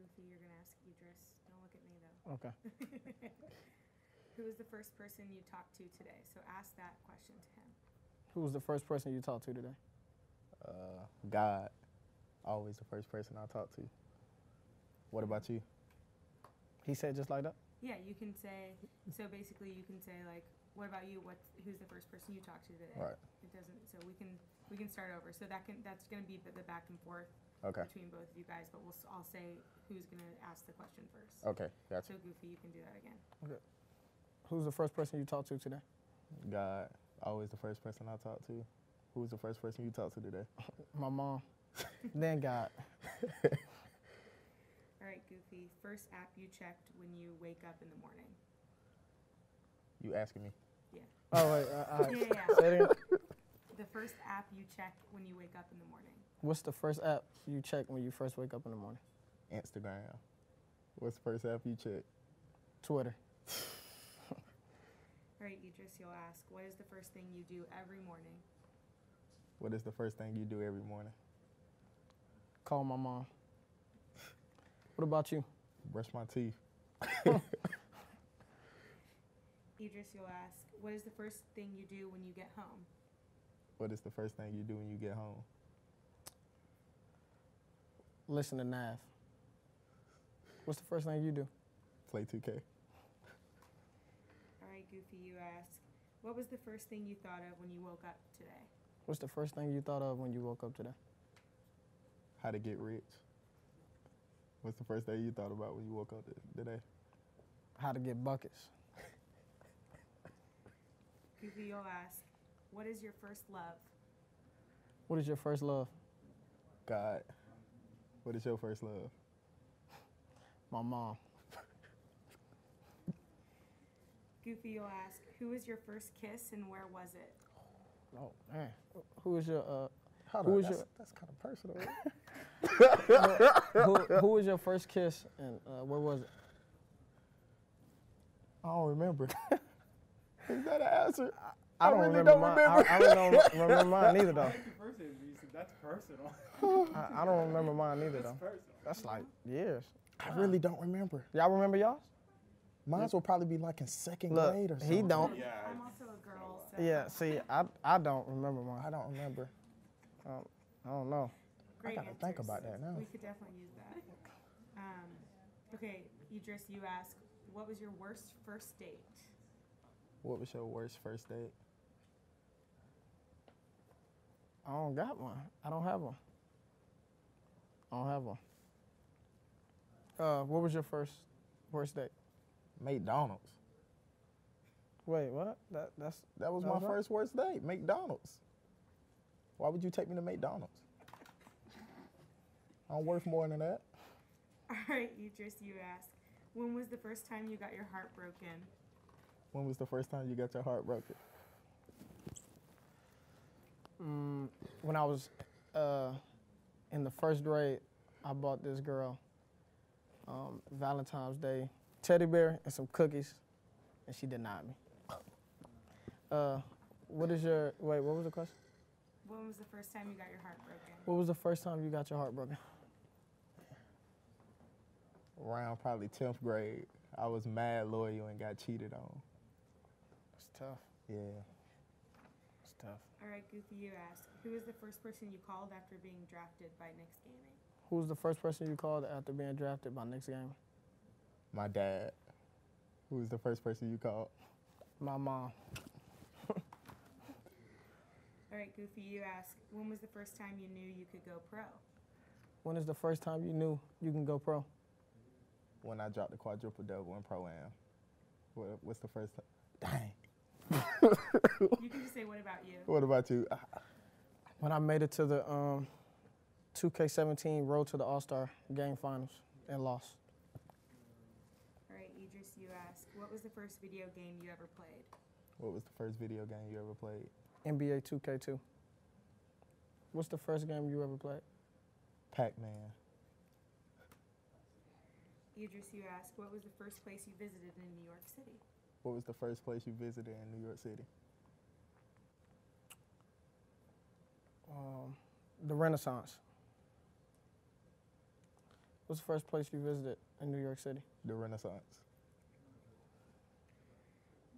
Goofy, you're going to ask Idris. Don't look at me, though. Okay. Who was the first person you talked to today? So ask that question to him. Who was the first person you talked to today? God. Always the first person I talk to. What about you? He said just like that? Yeah, you can say, so basically you can say like, what about you? Who's the first person you talked to today? Right. It doesn't, so we can start over. So that's going to be the back and forth Okay. between both of you guys, but I'll say who's going to ask the question first. Okay, gotcha. So Goofy, you can do that again. Okay. Who's the first person you talked to today? God. Always the first person I talk to. Who was the first person you talked to today? My mom. Then God. All right, Goofy. First app you checked when you wake up in the morning. You asking me? Yeah. Oh, wait. Yeah. Say it again. The first app you check when you wake up in the morning. What's the first app you check when you first wake up in the morning? Instagram. What's the first app you check? Twitter. All right, Idris, you'll ask, what is the first thing you do every morning? What is the first thing you do every morning? Call my mom. What about you? Brush my teeth. Idris, you'll ask, what is the first thing you do when you get home? What is the first thing you do when you get home? Listen to Nav. What's the first thing you do? Play 2K. All right, Goofy, you ask, what was the first thing you thought of when you woke up today? What's the first thing you thought of when you woke up today? How to get rich. What's the first thing you thought about when you woke up today? How to get buckets. Goofy, you'll ask, what is your first love? What is your first love? God. What is your first love? My mom. Goofy, you'll ask, who was your first kiss and where was it? Oh, man. Who is your, Hold Who on, was that's kind of personal. who was your first kiss and where was it? I don't remember. Is that an answer? I don't really remember don't mine. remember. I really don't remember mine either, though. That's personal. I don't remember mine either, That's though. personal. That's like years. I really don't remember. Y'all remember y'all's? Mine will probably be like in second Look, grade or something. he don't. Yeah. I'm also a girl, so. Yeah, see, I don't remember mine. I don't remember. I don't know. Great I gotta think answers. about that now. We could definitely use that. Okay, Idris, you ask, what was your worst first date? What was your worst first date? I don't got one. I don't have one. I don't have one. What was your worst date? McDonald's. Wait, what? That was That my was what? first worst date. McDonald's. Why would you take me to McDonald's? I'm worth more than that. All right, Idris, you ask, when was the first time you got your heart broken? When was the first time you got your heart broken? When I was in the first grade, I bought this girl Valentine's Day teddy bear and some cookies, and she denied me. What was the question? When was the first time you got your heart broken? What was the first time you got your heart broken? Around probably 10th grade. I was mad loyal and got cheated on. It's tough. Yeah. It's tough. All right, Goofy, you ask, who was the first person you called after being drafted by Knicks Gaming? Who was the first person you called after being drafted by Knicks Gaming? My dad. Who was the first person you called? My mom. All right, Goofy, you ask, when was the first time you knew you could go pro? When is the first time you knew you can go pro? When I dropped the quadruple double in Pro-Am. What's the first time? Dang. You can just say, what about you? What about you? When I made it to the 2K17 Road to the All-Star Game Finals and lost. All right, Idris, you ask, what was the first video game you ever played? What was the first video game you ever played? NBA 2K2. What's the first game you ever played? Pac-Man. Idris, you ask, what was the first place you visited in New York City? What was the first place you visited in New York City? The Renaissance. What's the first place you visited in New York City? The Renaissance.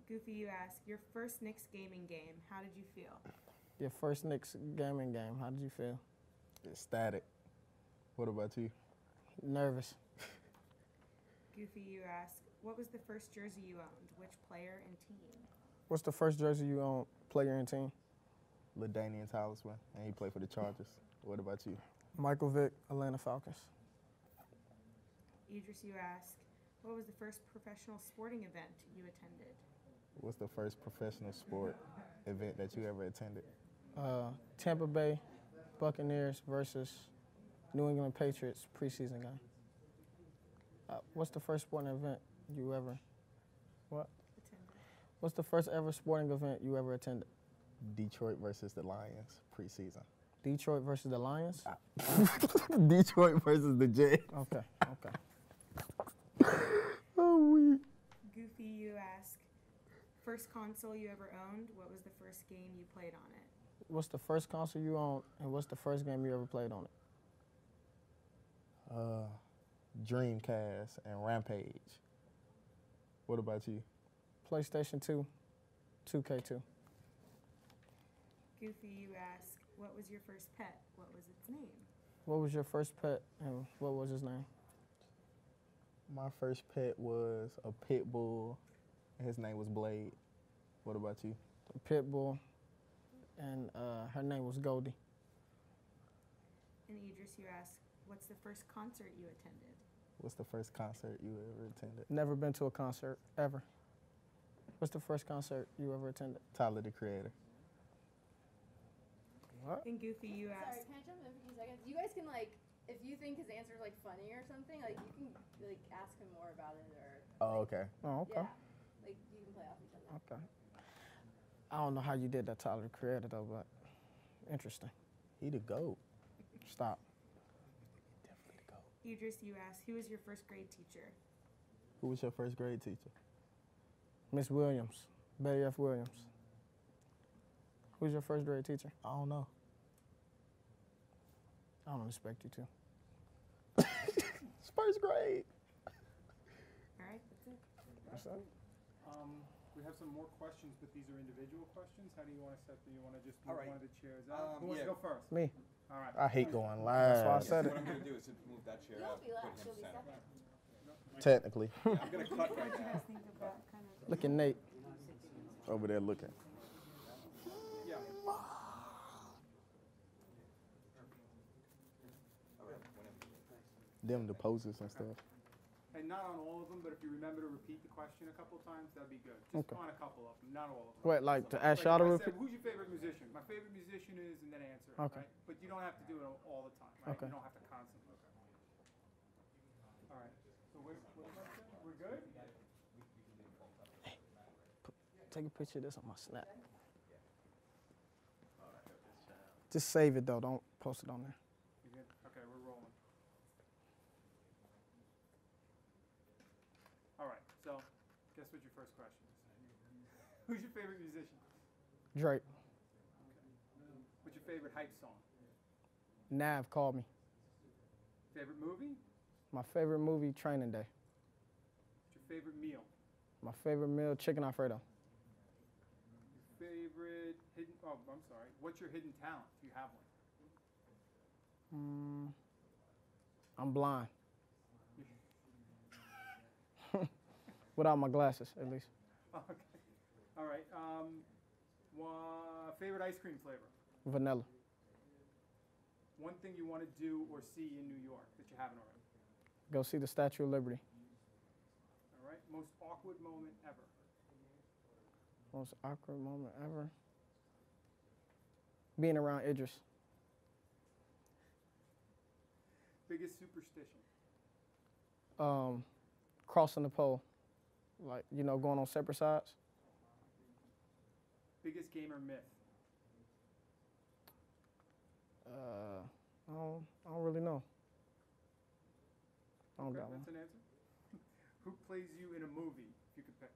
Goofy, you ask, your first Knicks gaming game, how did you feel? Your first Knicks gaming game. How did you feel? Ecstatic. What about you? Nervous. Goofy, you ask, what was the first jersey you owned? Which player and team? What's the first jersey you own, player and team? LaDainian Talisman, and he played for the Chargers. What about you? Michael Vick, Atlanta Falcons. Idris, you ask, what was the first professional sporting event you attended? What's the first professional sport event that you ever attended? Tampa Bay Buccaneers versus New England Patriots preseason game. What's the first sporting event you ever? What? Attended. What's the first ever sporting event you ever attended? Detroit versus the Lions preseason. Detroit versus the Lions. Detroit versus the Jets. Okay. Okay. Oh, we. Goofy, you ask, first console you ever owned? What was the first game you played on it? What's the first console you owned, and what's the first game you ever played on it? Dreamcast and Rampage. What about you? PlayStation 2, 2K2. Goofy, you ask, what was your first pet? What was its name? What was your first pet, and what was his name? My first pet was a pit bull, and his name was Blade. What about you? A pit bull, and her name was Goldie. And Idris, you ask, what's the first concert you attended? What's the first concert you ever attended? Never been to a concert, ever. What's the first concert you ever attended? Tyler, the Creator. What? And Goofy, you Sorry, ask, can I jump in for 2 seconds? You guys can if you think his answer's funny or something, you can ask him more about it or. Oh, okay. Oh, okay. Yeah, you can play off each other. Okay. I don't know how you did that, Tyler, the Creator, though, but interesting. He the GOAT. Stop. Definitely the GOAT. Idris, you ask, who was your first grade teacher? Who was your first grade teacher? Miss Williams, Betty F. Williams. Who's your first grade teacher? I don't know. I don't expect you to. It's first grade. All right, that's it. We have some more questions, but these are individual questions. How do you want to set? Do you want to just All move right. one of the chairs out? Who wants to yeah. go first? Me. All right. I hate going That's why I live. said What it. I'm gonna do is just move that chair You out, won't be put last, him you'll be center. second. Technically. I'm gonna cut What right did you now. guys think of that kind of? Look at Nate. Over there looking. Yeah. Them the poses and stuff. And not on all of them, but if you remember to repeat the question a couple times, that'd be good. Just Okay. on a couple of them, not all of them. Wait, like to ask Like y'all to if I repeat? said, who's your favorite musician? My favorite musician is, and then answer. Okay. Right? But you don't have to do it all the time, right? Okay. You don't have to constantly. All right. So what about that? We're good? Take a picture of this on my Snap. Just save it, though. Don't post it on there. You good? Okay, we're rolling. All right. So, guess what your first question is? Who's your favorite musician? Drake. What's your favorite hype song? Nav called me. Favorite movie? My favorite movie, Training Day. What's your favorite meal? My favorite meal, chicken Alfredo. Your favorite hidden? Oh, I'm sorry. What's your hidden talent? Do you have one? I'm blind. Without my glasses, at least. Okay. All right. Favorite ice cream flavor? Vanilla. One thing you want to do or see in New York that you haven't already? Go see the Statue of Liberty. All right. Most awkward moment ever? Most awkward moment ever. Being around Idris. Biggest superstition? Crossing the pole. Like, going on separate sides. Biggest gamer myth? I don't really know. I don't Okay, got one. that's an answer. Who plays you in a movie, if you could pick?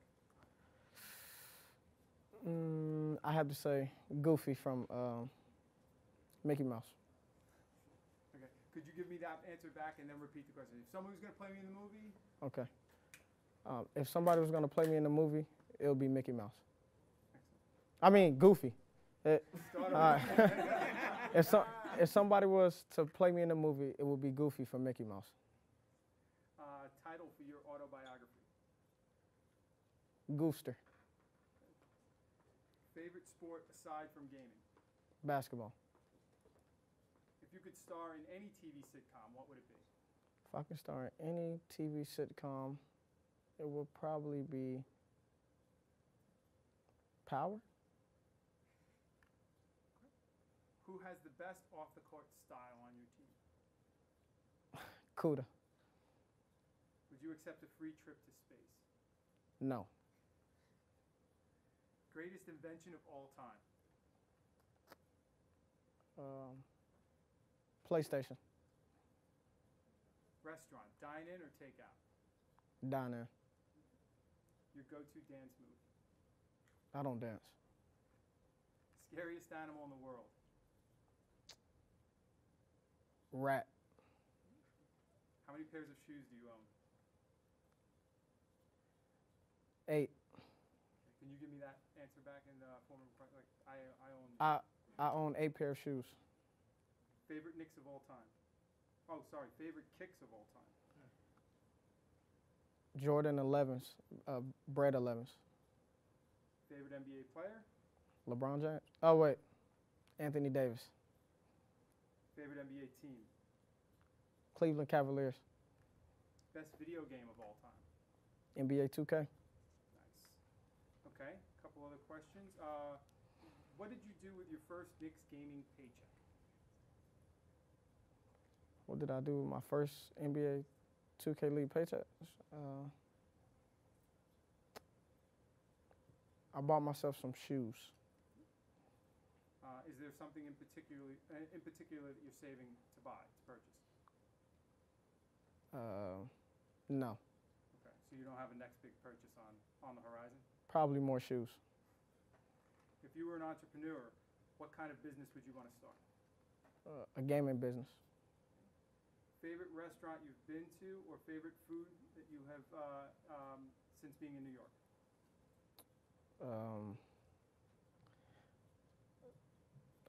I have to say Goofy from Mickey Mouse. Okay. Could you give me that answer back and then repeat the question? If someone was going to play me in the movie, Okay. If somebody was gonna play me in the movie, it would be Mickey Mouse. I mean Goofy. start All right. over. If somebody was to play me in the movie, it would be Goofy from Mickey Mouse. Title for your autobiography. Goofster. Favorite sport aside from gaming. Basketball. If you could star in any TV sitcom, what would it be? If I could star in any TV sitcom, it would probably be Power. Who has the best off-the-court style on your team? Cuda. Would you accept a free trip to space? No. Greatest invention of all time? PlayStation. Restaurant, dine in or take out? Diner. Your go-to dance move? I don't dance. Scariest animal in the world? Rat. How many pairs of shoes do you own? 8. Can you give me that answer back in the form of like I own? I own 8 pair of shoes. Favorite Knicks of all time? Oh, sorry. Favorite kicks of all time? Jordan 11s. Bread 11s. Favorite NBA player? LeBron James. Oh wait. Anthony Davis. Favorite NBA team? Cleveland Cavaliers. Best video game of all time? NBA 2K. Nice. Okay, a couple other questions. What did you do with your first Knicks gaming paycheck? What did I do with my first NBA 2K League paycheck? I bought myself some shoes. Is there something in particular that you're saving to buy, to purchase? No. Okay, so you don't have a next big purchase on the horizon? Probably more shoes. If you were an entrepreneur, what kind of business would you want to start? A gaming business. Favorite restaurant you've been to or favorite food that you have since being in New York?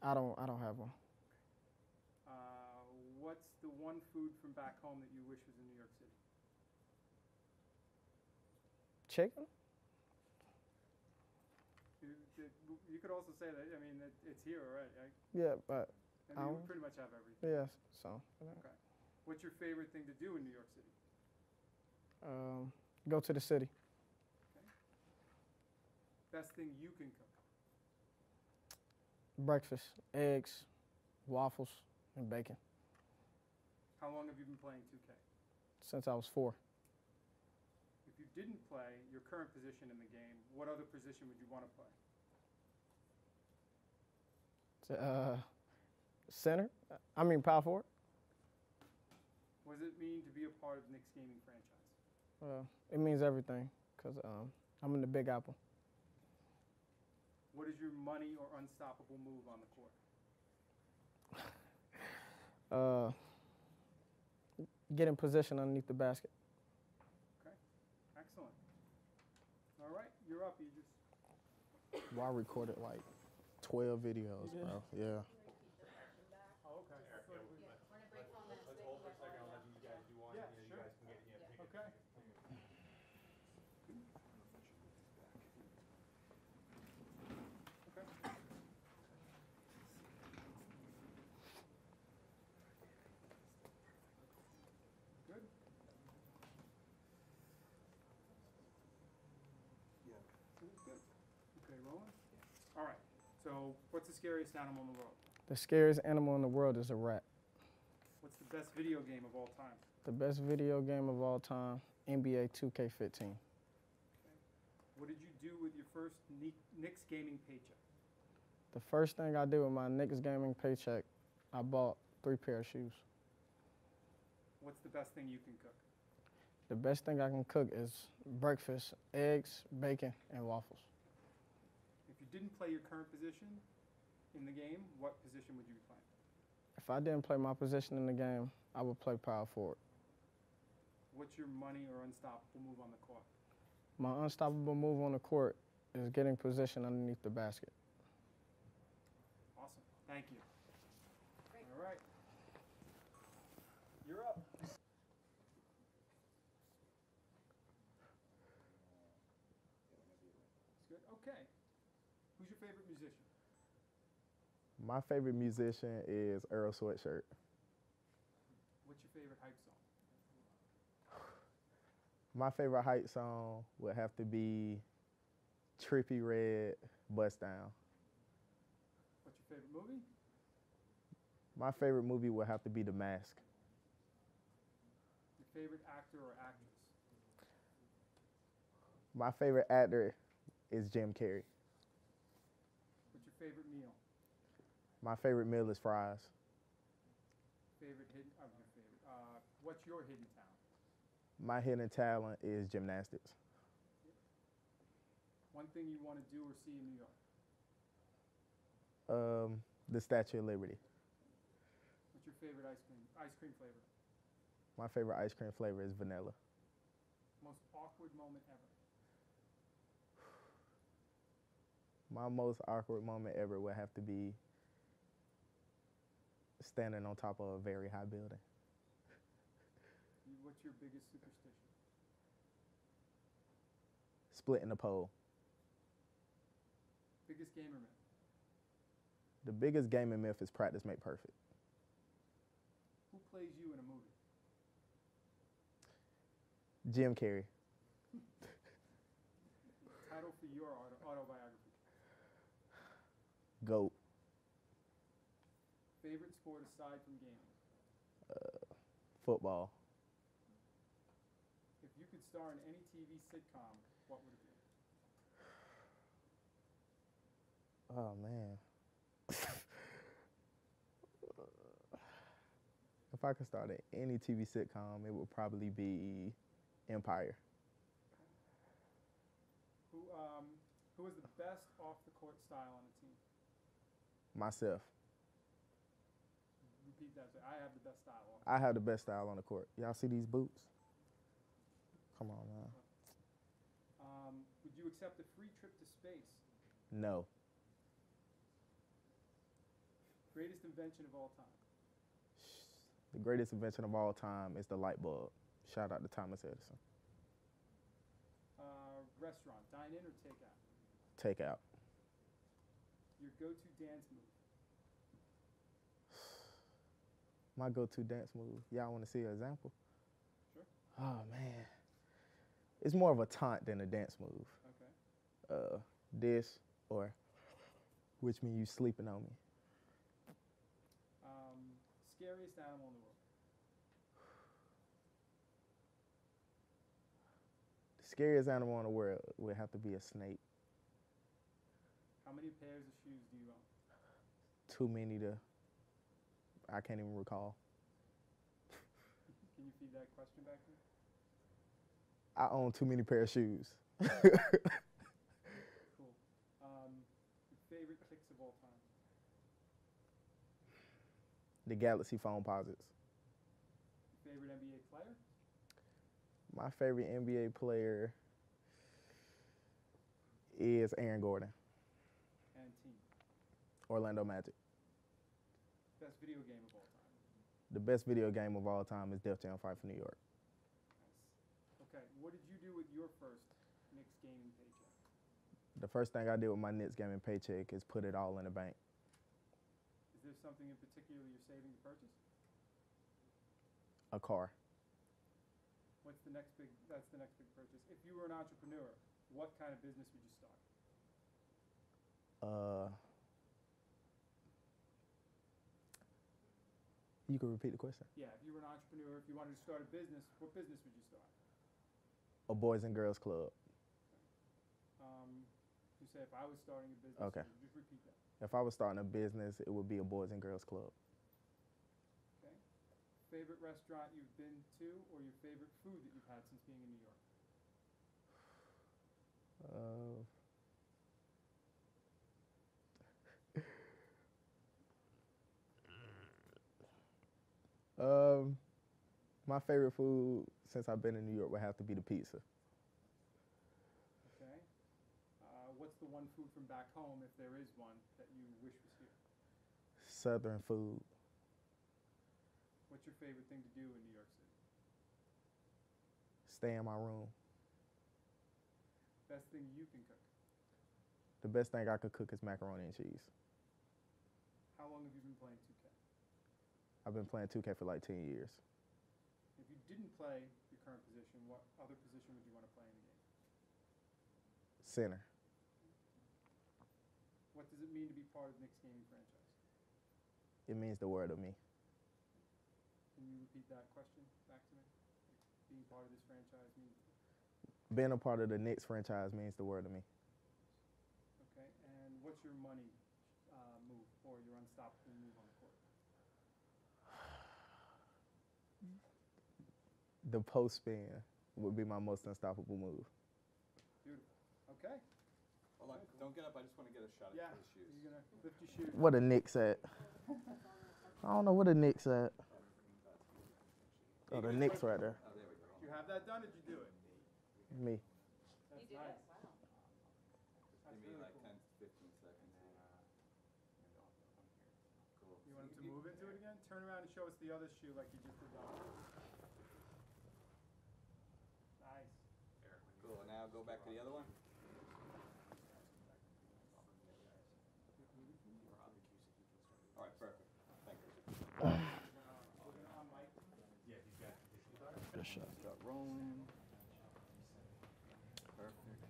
I don't have one. What's the one food from back home that you wish was in New York City? Chicken? You could also say that, I mean, it's here already. Yeah, but I mean, we pretty much have everything. yes. So Okay. What's your favorite thing to do in New York City? go to the city. Best thing you can cook? Breakfast, eggs, waffles, and bacon. How long have you been playing 2K? Since I was 4. If you didn't play your current position in the game, what other position would you want to play? Center. I mean power forward. What does it mean to be a part of Knicks gaming franchise? It means everything because I'm in the Big Apple. What is your money or unstoppable move on the court? Get in position underneath the basket. Okay, excellent. All right, you're up, Idris. Well, I recorded like 12 videos, bro. Yeah. Oh, okay. Let's hold for a second. I'll let you guys do one. Yeah, and then sure. You guys can get pick it. Okay. Okay. Good. Good. Okay, rolling. All right. So, what's the scariest animal in the world? The scariest animal in the world is a rat. What's the best video game of all time? The best video game of all time, NBA 2K15. What did you do with your first Knicks gaming paycheck? The first thing I did with my Knicks gaming paycheck, I bought 3 pair of shoes. What's the best thing you can cook? The best thing I can cook is breakfast, eggs, bacon, and waffles. If you didn't play your current position in the game, what position would you be playing? If I didn't play my position in the game, I would play power forward. What's your money or unstoppable move on the court? My unstoppable move on the court is getting position underneath the basket. Awesome. Thank you. Great. All right. You're up. That's good. Okay. Who's your favorite musician? My favorite musician is Earl Sweatshirt. What's your favorite hype song? My favorite hype song would have to be Trippie Redd, Bust Down. What's your favorite movie? My favorite movie would have to be The Mask. Your favorite actor or actress? My favorite actor is Jim Carrey. What's your favorite meal? My favorite meal is fries. Favorite hidden? Your favorite. What's your hidden talent? My hidden talent is gymnastics. One thing you want to do or see in New York? The Statue of Liberty. What's your favorite ice cream? Ice cream flavor? My favorite ice cream flavor is vanilla. Most awkward moment ever? My most awkward moment ever would have to be standing on top of a very high building. What's your biggest superstition? Splitting the pole. Biggest gamer myth? The biggest gaming myth is practice make perfect. Who plays you in a movie? Jim Carrey. Title for your autobiography? GOAT. Favorite sport aside from gaming? Football. If you could star in any TV sitcom, what would it be? Oh, man. If I could start in any TV sitcom, it would probably be Empire. Who is the best off-the-court style on the team? Myself. Repeat that. Say, I have the best style off. I have the best style on the court. Y'all see these boots? Come on, man. Would you accept a free trip to space? No. Greatest invention of all time? The greatest invention of all time is the light bulb. Shout out to Thomas Edison. Restaurant, dine in or take out? Take out. Your go-to dance move? My go-to dance move. Y'all want to see an example? Sure. Oh, man. It's more of a taunt than a dance move. Okay. This or which mean you sleeping on me. Scariest animal in the world? The scariest animal in the world would have to be a snake. How many pairs of shoes do you own? Too many to, I can't even recall. Can you feed that question back to me? I own too many pair of shoes. Cool. Your favorite kicks of all time? The Galaxy phone posits. Your favorite NBA player? My favorite NBA player is Aaron Gordon, And team? Orlando Magic. Best video game of all time? The best video game of all time is Def Jam Fight for New York. Nice. Okay, what did you do with your first Knicks gaming paycheck? The first thing I did with my Knicks gaming paycheck is put it all in the bank. Is there something in particular you're saving to purchase? A car. That's the next big purchase. If you were an entrepreneur, what kind of business would you start? You can repeat the question. Yeah, if you were an entrepreneur, if you wanted to start a business, what business would you start? A Boys and Girls Club. You say if I was starting a business, Okay. just repeat that. If I was starting a business, it would be a Boys and Girls Club. Okay. Favorite restaurant you've been to, or your favorite food that you've had since being in New York? My favorite food since I've been in New York would have to be the pizza. Okay. What's the one food from back home, if there is one, that you wish was here? Southern food. What's your favorite thing to do in New York City? Stay in my room. Best thing you can cook? The best thing I could cook is macaroni and cheese. How long have you been playing 2K? I've been playing 2K for like 10 years. If you didn't play your current position, what other position would you want to play in the game? Center. What does it mean to be part of the Knicks gaming franchise? It means the world to me. Can you repeat that question back to me? Like, being part of this franchise means. Being a part of the Knicks franchise means the world to me. Okay, and what's your money move or your unstoppable move on the court? The post spin would be my most unstoppable move. Beautiful. Okay. Hold on, don't get up. I just want to get a shot Yeah. at his shoes. You're gonna lift your shoes. What the Knicks at? I don't know what the Knicks at. Oh, the Knicks right there. Oh, there we go. Did you have that done? Or did you do it? Me. That's You did nice. it. Wow. That's Give me really like cool. 10, 15 seconds. Cool. You want him to move into it again? Turn around and show us the other shoe like you just did that. Nice. Cool. Now go back to the other one. All right, perfect. Thank you. We're gonna on mic. Good shot. Start rolling. Perfect.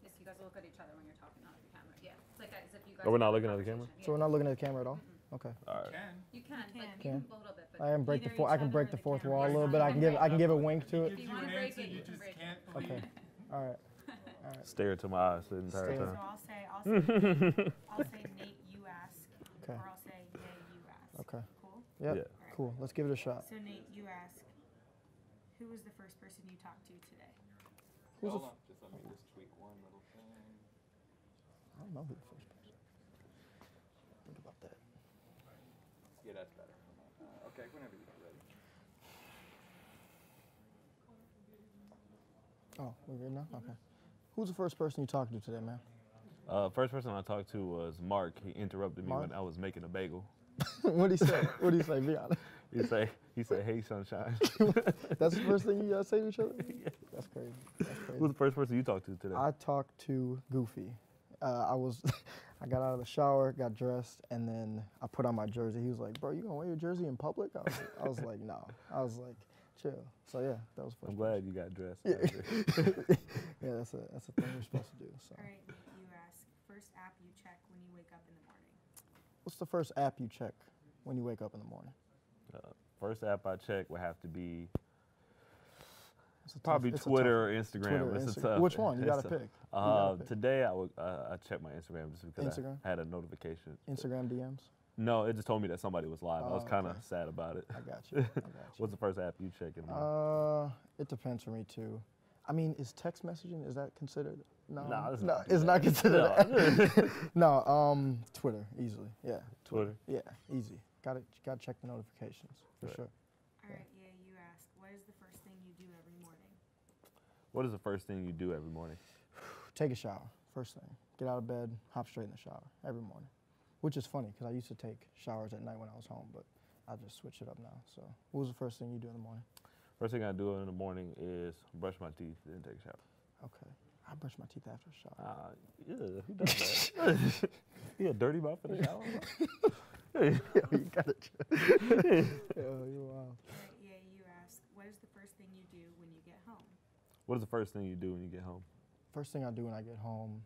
Yes, you guys will look at each other when you're talking, not at the camera. Yeah, it's like as if you guys. Oh, we're not have a looking at the camera? conversation. So we're not looking at the camera at all? Okay. All right. Can. You can, You like, can. you can a little bit, but. I can break the Either four, I each can other break or the the fourth camera. wall a Yes, little bit. I I can can give a wink to it. Gives you you wanna an break answer it, you you can just break it. can't Okay. believe. All right. Stare to my eyes the entire Stare. So time. I'll say Nate, you ask, Okay. or I'll say Nay, you ask. Okay. Cool. Yep. Yeah. Cool. Let's give it a shot. So Nate, you ask, who was the first person you talked to today? Who's the Hold on. Just let me just tweak one little thing. I don't know who the first person. Think about that. Yeah, that's better. Okay, whenever you're ready. Oh, we're good now? Okay. Who's the first person you talked to today, man? First person I talked to was Mark. He interrupted me Mark? when I was making a bagel. What'd he say? What'd he say? Be honest. He said, "Hey, sunshine." That's the first thing you guys say to each other? That's crazy. That's crazy. Who's the first person you talked to today? I talked to Goofy. I got out of the shower, got dressed, and then I put on my jersey. He was like, "Bro, you gonna wear your jersey in public?" I was like, "No." I was like, "Chill." So yeah, that was first. I'm glad you got dressed. Yeah. Yeah, that's a thing we're supposed to do. So, All right, Nate, you ask, first app you check when you wake up in the morning. what's the first app you check when you wake up in the morning? First app I check would have to be It's a tough- probably it's a tough Twitter one. or Instagram. Twitter, It's a Instagram. tough. Which one? You it's gotta tough. pick. You gotta pick. Today I checked my Instagram just because Instagram? I had a notification. Instagram DMs. No, it just told me that somebody was live. I was Oh, kind of okay. sad about it. I got you. I got you. What's the first app you check in the morning? It depends for me too. I mean, is text messaging, is that considered? No, Nah, let's no, not do it's that. not considered. No. No, Twitter, easily. Yeah, Twitter. yeah, easy. Gotta check the notifications for Right. sure. All right, yeah, you ask, what is the first thing you do every morning? What is the first thing you do every morning? Take a shower, first thing. Get out of bed, hop straight in the shower every morning. Which is funny because I used to take showers at night when I was home, but I just switch it up now. So, what was the first thing you do in the morning? First thing I do in the morning is brush my teeth, then take a shower. Okay, I brush my teeth after the shower. Yeah, who does that? You a dirty mouth for the shower? Yo, you gotta chill. Yo, you wild. All right, yeah, you ask, what is the first thing you do when you get home? What is the first thing you do when you get home? First thing I do when I get home,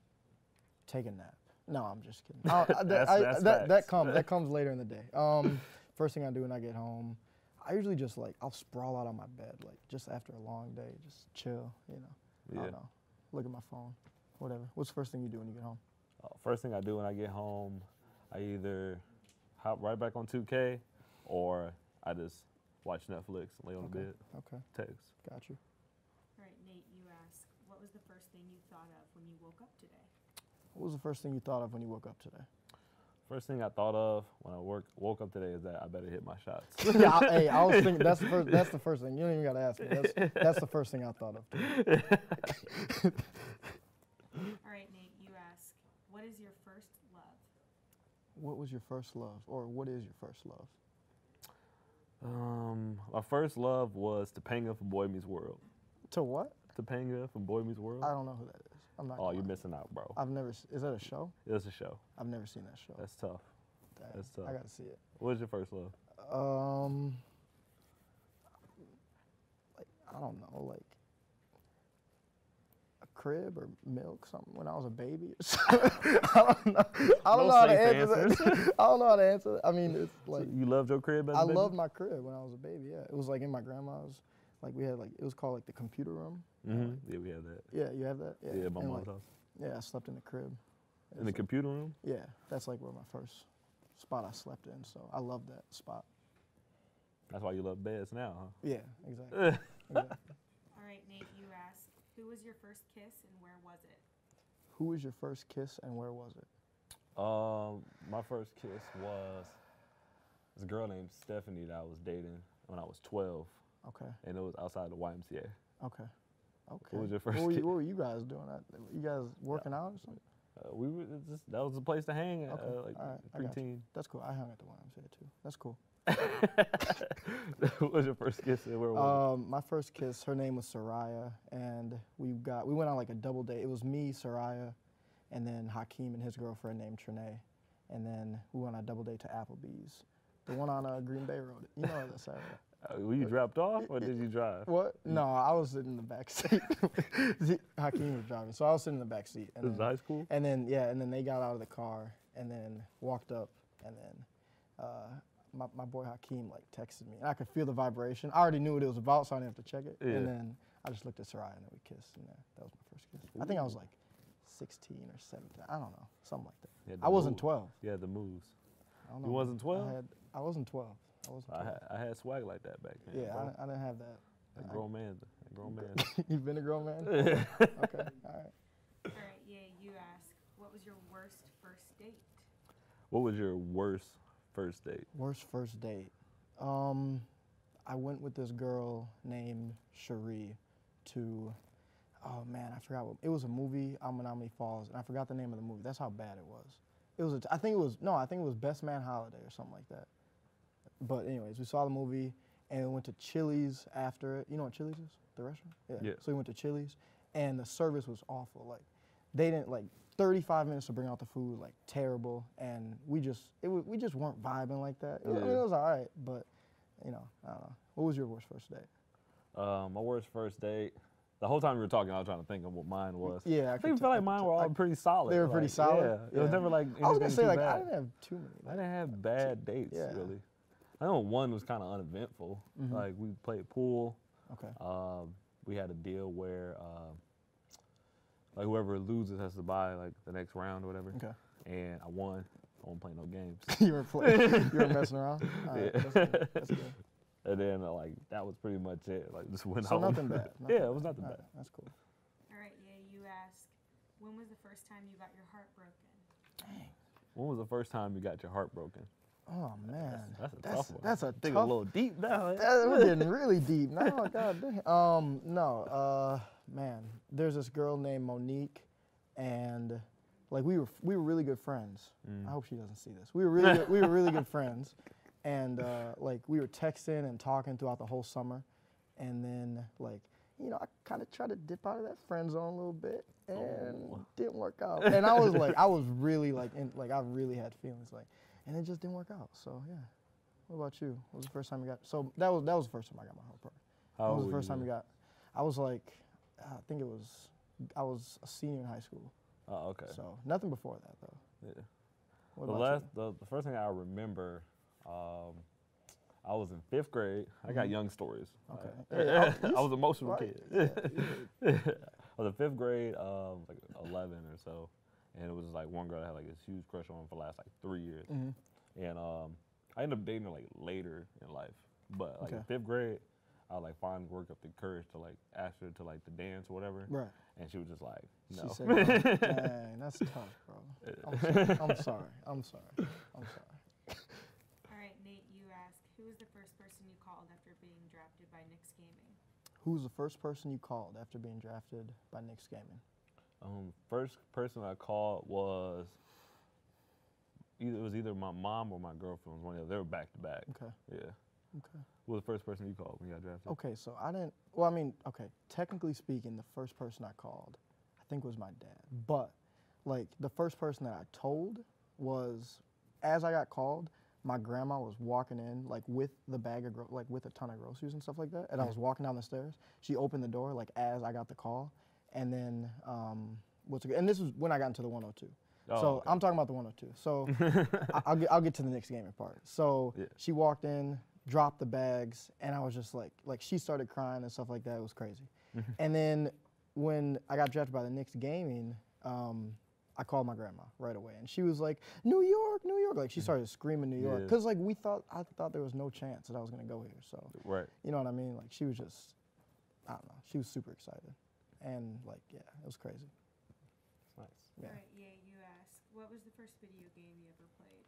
take a nap. No, I'm just kidding. That's that facts. comes later in the day. First thing I do when I get home, I usually just I'll sprawl out on my bed, just after a long day, just chill, I Yeah. don't know, look at my phone, whatever. What's the first thing you do when you get home? First thing I do when I get home, I either hop right back on 2K or I just watch Netflix, lay on the bed, Okay, text. got you. All right, Nate, you ask, what was the first thing you thought of when you woke up today? What was the first thing you thought of when you woke up today? First thing I thought of when I woke up today is that I better hit my shots. Yeah, I was thinking that's the first thing. You don't even gotta ask me. That's the first thing I thought of. Too. All right, Nate, you ask, what is your first love? What was your first love, or what is your first love? My first love was Topanga from Boy Meets World. To what? Topanga from Boy Meets World. I don't know who that is. I'm not. Oh, gonna you're lie. missing out, bro. I've never. Is that a show? It's a show. I've never seen that show. That's tough. Dang, that's tough. I gotta see it. What was your first love? Like I don't know, like a crib or milk, something when I was a baby. Or something. I don't know. I don't No know how to safe answer that. I don't know how to answer that. I mean, it's like So you loved your crib as a I baby? loved my crib when I was a baby. Yeah, it was like in my grandma's. Like we had like it was called like the computer room. Mm-hmm. Yeah, we had that. Yeah, you have that. Yeah, Yeah, my And, mom's like, house. Yeah, I slept in the crib. In the computer room? Yeah, that's like where my first spot I slept in. So I love that spot. That's why you love beds now, Yeah, exactly. huh? exactly. All right, Nate, you ask, who was your first kiss and where was it? Who was your first kiss and where was it? My first kiss was this girl named Stephanie that I was dating when I was 12, Okay, and it was outside the YMCA. okay, okay. What was your first What were kiss? what were you guys doing? You guys working out or something? We were that was the place to hang at, Okay, like all right, I got you. preteen. That's cool. I hung at the YMCA too. That's cool. What was your first kiss and where was My first kiss, her name was Soraya, and we went on like a double date. It was me, Soraya, and then Hakeem and his girlfriend named Trinae, and then we went on a double date to Applebee's, the one on Green Bay Road. You know that side. Were you dropped off or did you drive? What? No, I was sitting in the back seat. Hakeem was driving, so I was sitting in the back seat. This is high school? And then and then they got out of the car and then walked up, and then my boy Hakeem like texted me, and I could feel the vibration. I already knew what it was about, so I didn't have to check it. Yeah. And then I just looked at Soraya, and then we kissed, and that was my first kiss. I think I was like 16 or 17. I don't know, something like that. You had I the wasn't move. 12. Yeah, the moves. I don't You know. wasn't 12? I wasn't 12. I wasn't 12. I had swag like that back then. Yeah, bro. I didn't have that. That grown man. That grown man. You've been a grown man? Okay, all right. All right, yeah, you ask, what was your worst first date? What was your worst first date? Worst first date. I went with this girl named Cherie to, oh man, I forgot what, it was a movie, Menominee Falls, and I forgot the name of the movie. That's how bad it was. It was, I think it was Best Man Holiday or something like that. But anyways, we saw the movie and we went to Chili's after it. You know what Chili's is? The restaurant? Yeah. So we went to Chili's and the service was awful. Like, they didn't, like, 35 minutes to bring out the food, like terrible, and we just weren't vibing like that. I mean, it was all right, but you know, I don't know. What was your worst first date? My worst first date. The whole time we were talking, I was trying to think of what mine was. Yeah, I think feel like mine were all pretty solid. They were pretty like, solid? Yeah, it was Yeah. never like I was gonna anything say too like bad. I didn't have too many. I didn't have bad dates Yeah. really. I know one was kind of uneventful. Mhm. Like we played pool. Okay. We had a deal where like whoever loses has to buy like the next round or whatever. Okay. And I won. I won't play no games. You were playing. You were messing around. All right, Yeah. that's good. That's good. And then like that was pretty much it. Like just went So home. nothing bad. Nothing Yeah, it was nothing All bad. right, that's cool. All right, yeah, you ask, when was the first time you got your heart broken? When was the first time you got your heart broken? Oh man, That's a tough one. That's a Dig tough. a little deep now. We're getting really deep now. God damn. No. Man, there's this girl named Monique, and like we were really good friends. I hope she doesn't see this. We were really good friends, and like we were texting and talking throughout the whole summer, and then like I kind of tried to dip out of that friend zone a little bit, and didn't work out. And I was really like I really had feelings like, and it just didn't work out. So yeah. What about you? What was the first time you got? So that was the first time I got my heart broken. How What old was the were first time then? you got? I was like, I think I was a senior in high school. Oh, okay. So nothing before that though. Yeah. What The about the first thing I remember, I was in 5th grade. I got young stories. Okay. I was an emotional Right. kid. I was in 5th grade, like 11 or so, and it was like one girl I had like this huge crush on for the last like 3 years, and I ended up dating her like later in life. But like in Okay. 5th grade, I like finally work up the courage to like ask her to like the dance or whatever, Right. and she was just like, no. She said, no. Dang, that's tough, bro. I'm sorry. I'm sorry. All right, Nate, you ask, who was the first person you called after being drafted by Knicks Gaming? Who's the first person you called after being drafted by Knicks Gaming? First person I called was either my mom or my girlfriend. Was one of the, they were back to back. Okay. Yeah. Okay. Who was the first person you called when you got drafted? Okay, so I didn't. Well, I mean, okay. Technically speaking, the first person I called, I think, was my dad. But like the first person that I told was, as I got called, my grandma was walking in like with the bag of like with a ton of groceries and stuff like that, and I was walking down the stairs. She opened the door like as I got the call, and then and this was when I got into the 102. Oh, So okay. I'm talking about the 102. So I'll get to the Knicks Gaming part. So Yeah. she walked in, dropped the bags, and I was just like she started crying and stuff like that. It was crazy. And then when I got drafted by the Knicks Gaming, I called my grandma right away, and she was like, New York, New York. Like she started screaming New York Yeah. because like I thought there was no chance that I was gonna go here. So Right. you know what I mean? Like she was just, I don't know. She was super excited, and like yeah, it was crazy. Nice. Yeah. All right, yeah, you ask, what was the first video game you ever played?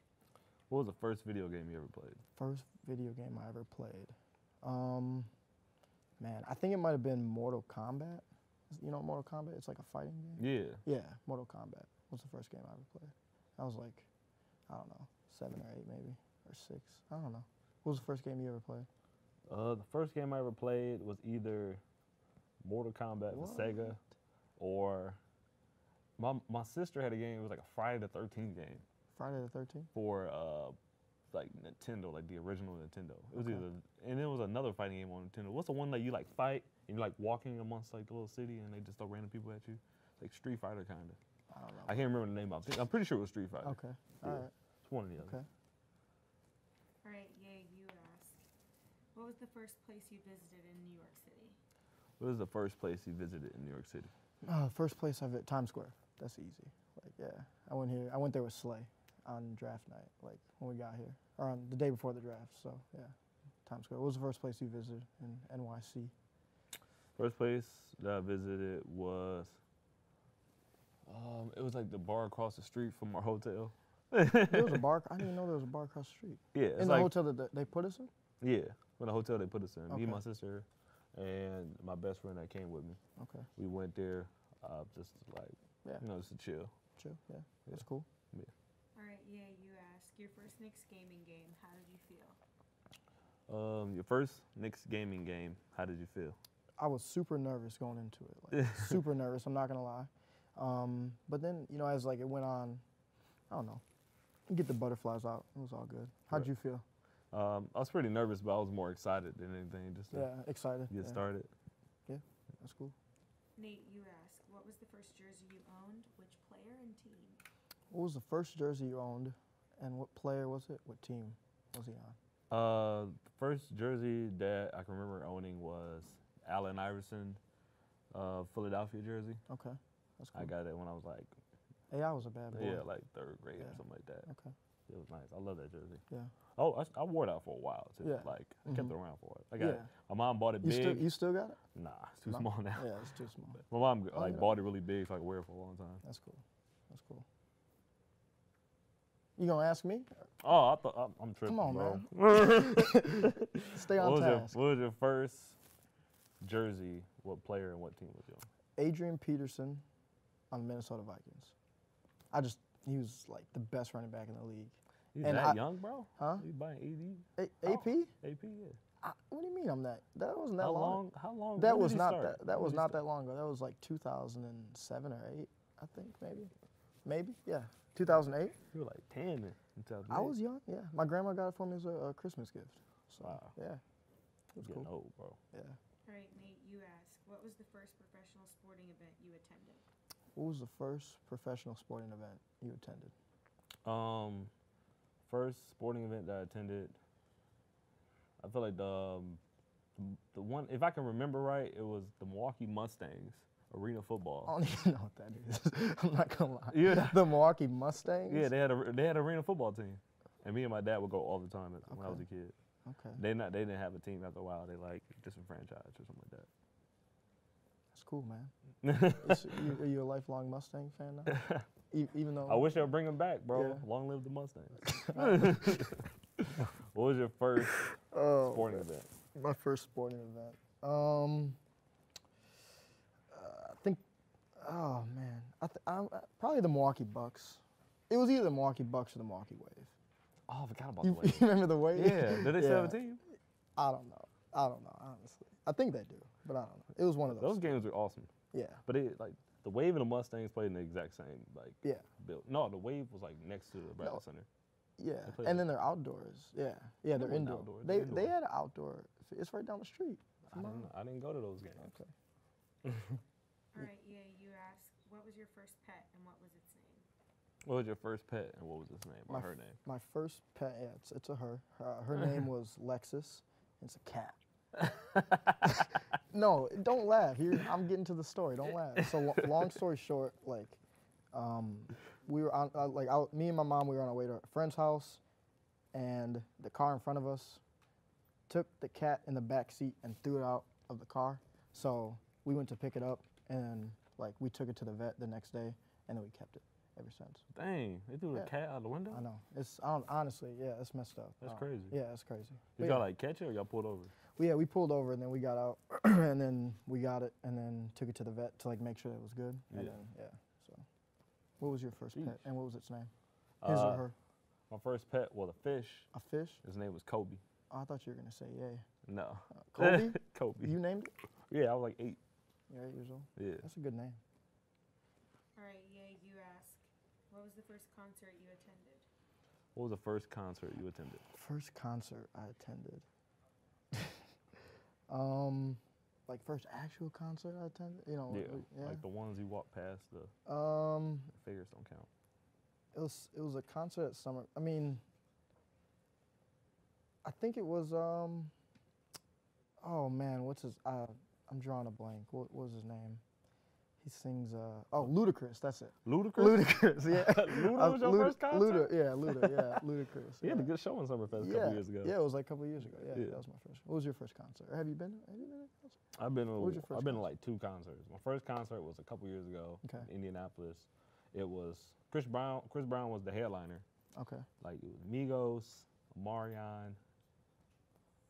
What was the first video game you ever played? First video game I ever played. Man, I think it might have been Mortal Kombat. You know Mortal Kombat? It's like a fighting game. Yeah. Yeah, Mortal Kombat was the first game I ever played. I was like, I don't know, 7 or 8 maybe, or 6. I don't know. What was the first game you ever played? The first game I ever played was either Mortal Kombat for What? Sega, or my sister had a game. It was like a Friday the 13th game Friday the 13th? for like Nintendo, like the original Nintendo. It was Okay. either, and it was another fighting game on Nintendo. What's the one that you like fight and you're like walking amongst like the little city and they just throw random people at you? It's like Street Fighter kind of. I don't know. I can't remember the name of it. I'm pretty sure it was Street Fighter. Okay, all Yeah. right, It's one or the other. okay. All right, yeah, you ask, what was the first place you visited in New York City? What was the first place you visited in New York City? First place I've Times Square. That's easy. Like yeah, I went there with Slay on draft night, like when we got here, or on the day before the draft. So yeah, Times Square. What was the first place you visited in NYC? First place that I visited was, it was like the bar across the street from our hotel. There was a bar. I didn't even know there was a bar across the street. Yeah, it's In the like, hotel that they put us in? yeah, in the hotel they put us in. Me, Okay. my sister, and my best friend that came with me. Okay. We went there, just like, Yeah. just to chill. Chill. Yeah. That's cool. All right, yeah, you ask, your first Knicks gaming game, how did you feel? Your first Knicks gaming game, how did you feel? I was super nervous going into it. Like super nervous. I'm not gonna lie. But then as like it went on, I don't know. You get the butterflies out. It was all good. How'd Right. you feel? I was pretty nervous, but I was more excited than anything, just to Yeah. Excited. get yeah. started. That's cool. Nate, you ask, what was the first jersey you owned, which player and team? What was the first jersey you owned, and what player was it? What team was he on? The first jersey that I can remember owning was Allen Iverson, Philadelphia jersey. Okay. That's cool. I got it when I was like, AI was a bad boy. yeah, like third grade Yeah. or something like that. Okay. It was nice. I love that jersey. Yeah. Oh, I wore it out for a while too. Yeah. Like I kept Mhm. it around for a while. I got it. Yeah. My mom bought it You big. still got it? Nah, it's too No? small now. Yeah, it's too small. My mom Oh, like yeah. bought it really big so I could wear it for a long time. That's cool. That's cool. You gonna ask me? Oh, I thought I'm tripping. Come on, bro. Stay on task. What was your first jersey? What player and what team was you on? Adrian Peterson on the Minnesota Vikings. He was like the best running back in the league. You And that I- young, bro? Huh? You buying AP? AP? Yeah. What do you mean I'm that? That wasn't that How long. long? How long? That when did was he not start? that. That When was did he not start? that long ago. That was like 2007 or 8, I think maybe. Yeah, 2008. You were like 10 in 2008. I was young. Yeah, my grandma got it for me as a Christmas gift. So Wow. yeah, it was getting cool. old, bro. Yeah. All right, Nate, you ask, what was the first professional sporting event you attended? What was the first professional sporting event you attended? First sporting event that I attended, I feel like the one, if I can remember right, it was the Milwaukee Mustangs arena I football. don't even know what that is. I'm not gonna lie. Yeah. The Milwaukee Mustangs. Yeah, they had an arena football team, and me and my dad would go all the time when I was a Okay. kid. Okay. They didn't have a team after a while. They like disenfranchised or something like That's cool, man. that. Are you a lifelong Mustang fan now? Even though I wish they'd bring them back, bro. Yeah. Long live the Mustangs. What was your first sporting event? My first sporting event. I think. Oh man, probably the Milwaukee Bucks. It was either the Milwaukee Bucks or the Milwaukee Wave. Oh, I forgot about the You Wave. remember the Wave? Yeah. Did they still have a Yeah. team? I don't know, honestly. I think they do, but I don't know. It was one of those. Those games were awesome. Yeah. But it like the Wave and the Mustangs played in the exact same like Yeah. build. No, the Wave was like next to the Bradley No. Center. Yeah. They played And then they're outdoors. Yeah. Yeah, they're wasn't indoor. outdoors, They they're they indoor. had an outdoor. It's right down the street. I didn't go to those games. Okay. All right, EA, you ask, what was your first pet and what was its name? What was your first pet and what was its name or her name? My first pet, yeah, it's a her. Her name was Lexus. It's a cat. No, don't laugh. Here, I'm getting to the story. Don't laugh. So, long story short, like, we were on, me and my mom, we were on our way to a friend's house, and the car in front of us took the cat in the back seat and threw it out of the car. So we went to pick it up, and like we took it to the vet the next day, and then we kept it ever since. Dang, they threw the Yeah. cat out the window? I know. Honestly, yeah, it's messed up. That's crazy. Yeah, it's crazy. But Did yeah. y'all like catch it or y'all pulled over? Yeah, we pulled over and then we got out, and then we got it, and then took it to the vet to like make sure it was good. And Yeah. then, yeah. So, what was your first pet, Sheesh. and what was its name? His or her? My first pet, well, a fish. A fish? His name was Kobe. Oh, I thought you were gonna say yay. No. Kobe? Kobe. You named it? Yeah, I was like 8. You're 8 years old. Yeah. That's a good name. All right, EA, you ask, what was the first concert you attended? What was the first concert you attended? First concert I attended. Like first actual concert I attended. You know. Yeah. Like the ones you walk past, the figures don't count. It was a concert at summer. I mean, I think it was oh man, what's his? I'm drawing a blank. What was his name? He sings. Ludacris. That's it. Ludacris? Ludacris. Yeah. Luda was your first concert? Luda. Yeah. Luda. Yeah. Ludacris. He had a yeah. good show in Summerfest a Yeah. couple years ago. Yeah, it was like a couple years ago. Yeah, Yeah. that was my first. What was your first concert? Have you been? Have you been to a concert? I've been What was your first I've been to concert? like 2 concerts. My first concert was a couple years ago Okay. in Indianapolis. It was Chris Brown. Chris Brown was the headliner. Okay. Like it was Migos, Marion,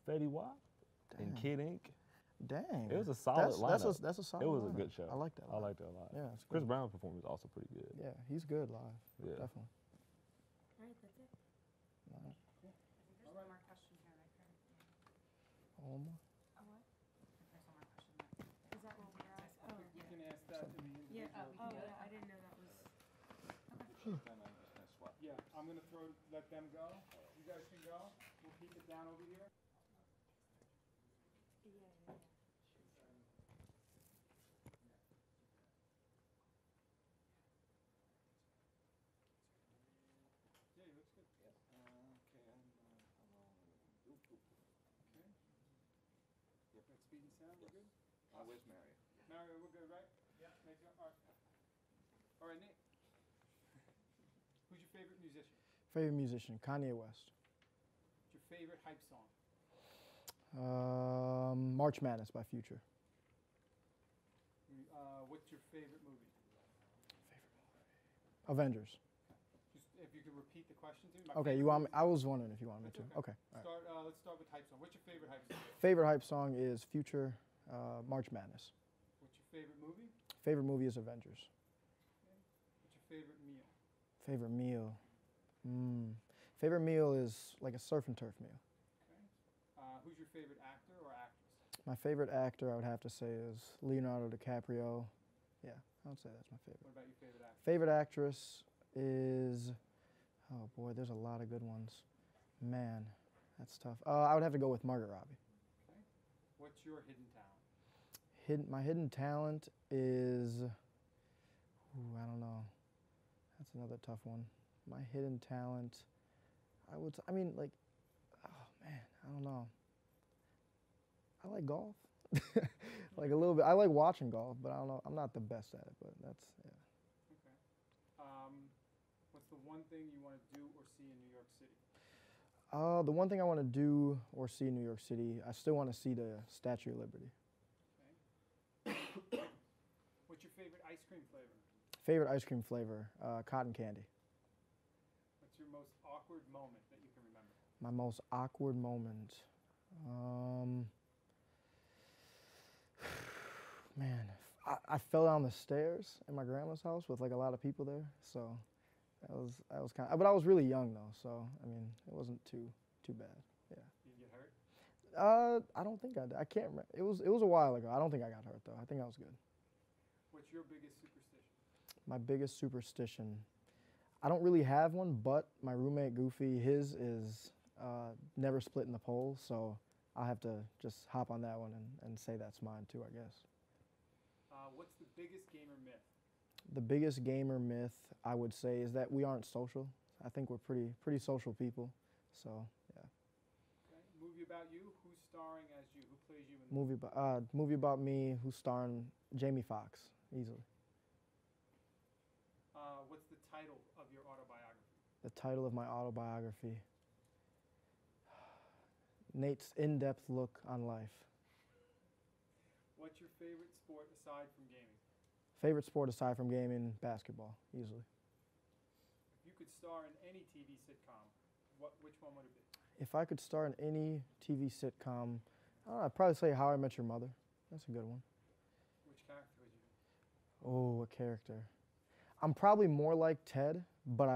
Fetty Wap, and Damn. Kid Ink. Dang. It was a solid lineup. That's a solid. It was a lineup. good show. I like that. I liked it a lot. Yeah, it's Chris good. Brown's performance was also pretty good. Yeah, he's good live. Yeah. Definitely. All right, that's it. There's one more question here, right, Karen? One more. A what? There's one more question. Is that what we're asking? Oh, You can ask that to the yeah. individual. Oh, yeah, I didn't know that was. Then I'm just gonna swap. Yeah, I'm gonna let them go. You guys can go. We'll keep it down over here. Yeah. Yeah, he looks good. Okay, I'm on. Okay. Got speed and sound, we're good? Where's Mario? Mario, we're good, right? Yeah. All right. All right, Nate. Who's your favorite musician? Favorite musician, Kanye West. What's your favorite hype song? March Madness by Future. What's your favorite movie? Avengers. Just if you could repeat the question to me. My Okay, favorite you want me? movie. I was wondering if you wanted me That's to. Okay. All right. Let's start with hype song. What's your favorite hype song? Favorite hype song is Future, March Madness. What's your favorite movie? Favorite movie is Avengers. What's your favorite meal? Favorite meal. Favorite meal is like a surf and turf meal. Who's your favorite actor or actress? My favorite actor, I would have to say, is Leonardo DiCaprio. Yeah, I would say that's my favorite. What about your favorite actor? Favorite actress is, oh boy, there's a lot of good ones. Man, that's tough. I would have to go with Margaret Robbie. Okay. What's your hidden talent? My hidden talent is, I don't know. That's another tough one. My hidden talent, I mean, like, oh man, I don't know. I like golf, like a little bit. I like watching golf, but I don't know. I'm not the best at it, but that's, yeah. Okay. What's the one thing you want to do or see in New York City? The one thing I want to do or see in New York City, I still want to see the Statue of Liberty. What's your favorite ice cream flavor? Favorite ice cream flavor, cotton candy. What's your most awkward moment that you can remember? My most awkward moment. Man, I fell down the stairs in my grandma's house with like a lot of people there, so that was kind of. But I was really young though, so I mean it wasn't too bad. Yeah. Did you get hurt? I don't think I did. I can't remember. It was a while ago. I don't think I got hurt though. I think I was good. What's your biggest superstition? My biggest superstition. I don't really have one, but my roommate Goofy, his is never splitting the pole, so I'll have to just hop on that one and say that's mine too, I guess. What's the biggest gamer myth? The biggest gamer myth I would say is that we aren't social. I think we're pretty social people, so yeah. Okay. Movie about you. Who's starring as you? Who plays you in the Movie about me, who's starring Jamie Foxx, easily. What's the title of your autobiography? The title of my autobiography. Nate's in-depth look on life. What's your favorite sport aside from gaming? Favorite sport aside from gaming, basketball, easily. If you could star in any TV sitcom, which one would it be? If I could star in any TV sitcom, I'd probably say How I Met Your Mother. That's a good one. Which character would you be? Oh, a character. I'm probably more like Ted, but I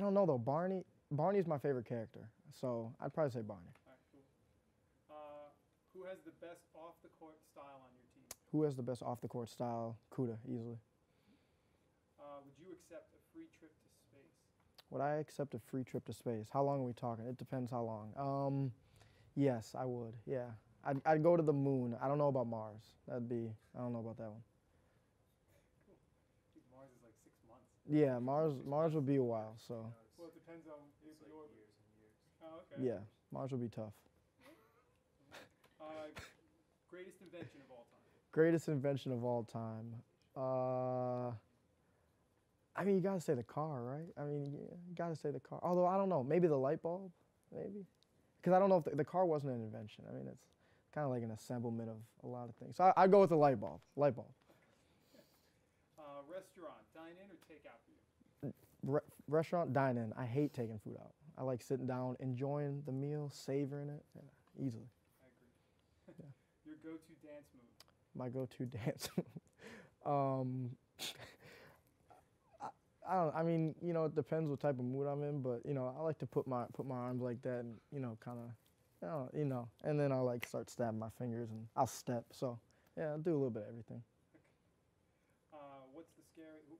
don't know though, Barney. Barney's my favorite character, so I'd probably say Barney. All right, cool. Who has the best off-the-court style on your team? Who has the best off-the-court style? Kuda, easily. Would you accept a free trip to space? Would I accept a free trip to space? How long are we talking? It depends how long. Yes, I would, yeah. I'd go to the moon. I don't know about Mars. I don't know about that one. Cool. I think Mars is like 6 months. Yeah, Mars would be a while, so. Well, it depends on if the orbit. Years and years. Oh, okay. Yeah, Mars would be tough. Greatest invention of all time? Greatest invention of all time. I mean, you gotta say the car, right? I mean, yeah, you gotta say the car. Although, I don't know, maybe the light bulb, maybe? Because I don't know if the car wasn't an invention. I mean, it's kind of like an assemblement of a lot of things. So I'd go with the light bulb. Light bulb. Restaurant, dine in or take out for you? Restaurant, dine in. I hate taking food out. I like sitting down, enjoying the meal, savoring it, yeah, easily. I agree. Your go-to dance move? My go-to dance move. I mean, you know, it depends what type of mood I'm in, but you know, I like to put my arms like that and you know, kind of, you know, and then I'll like start stabbing my fingers and I'll step. So yeah, I'll do a little bit of everything.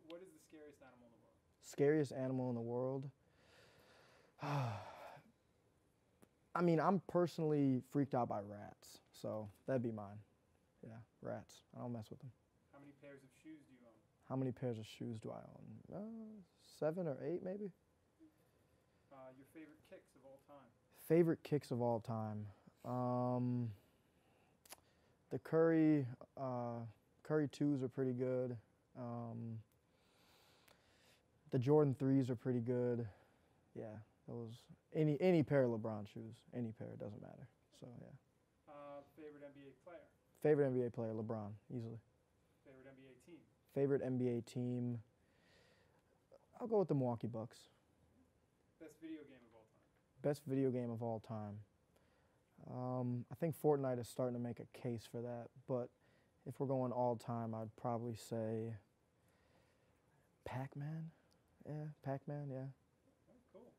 What is the scariest animal in the world? Scariest animal in the world? I mean, I'm personally freaked out by rats, so that'd be mine. Yeah, rats. I don't mess with them. How many pairs of shoes do you own? How many pairs of shoes do I own? 7 or 8, maybe. Your favorite kicks of all time? Favorite kicks of all time. The Curry 2s are pretty good. The Jordan 3s are pretty good. Yeah, those. Any pair of LeBron shoes, any pair, doesn't matter. So yeah. Favorite NBA player? Favorite NBA player, LeBron, easily. Favorite NBA team? Favorite NBA team, I'll go with the Milwaukee Bucks. Best video game of all time? Best video game of all time. I think Fortnite is starting to make a case for that, but if we're going all time, I'd probably say Pac-Man. Yeah, Pac-Man, yeah. Oh, cool.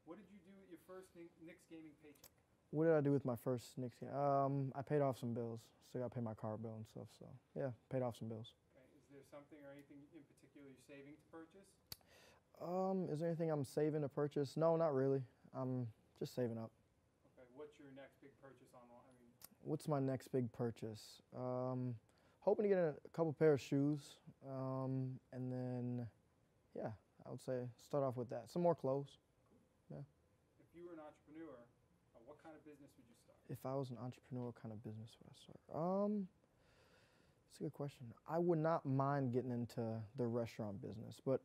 What did you do with your first Knicks gaming paycheck? What did I do with my first Knicks game? I paid off some bills. Still got to pay my car bill and stuff, so yeah, paid off some bills. Okay. Is there something or anything in particular you're saving to purchase? Is there anything I'm saving to purchase? No, not really. I'm just saving up. Okay. What's your next big purchase online? What's my next big purchase? Hoping to get a couple pair of shoes, and then, yeah, I would say start off with that. Some more clothes. Yeah. If you were an entrepreneur, what kind of business would you start? If I was an entrepreneur, what kind of business would I start? That's a good question. I would not mind getting into the restaurant business, but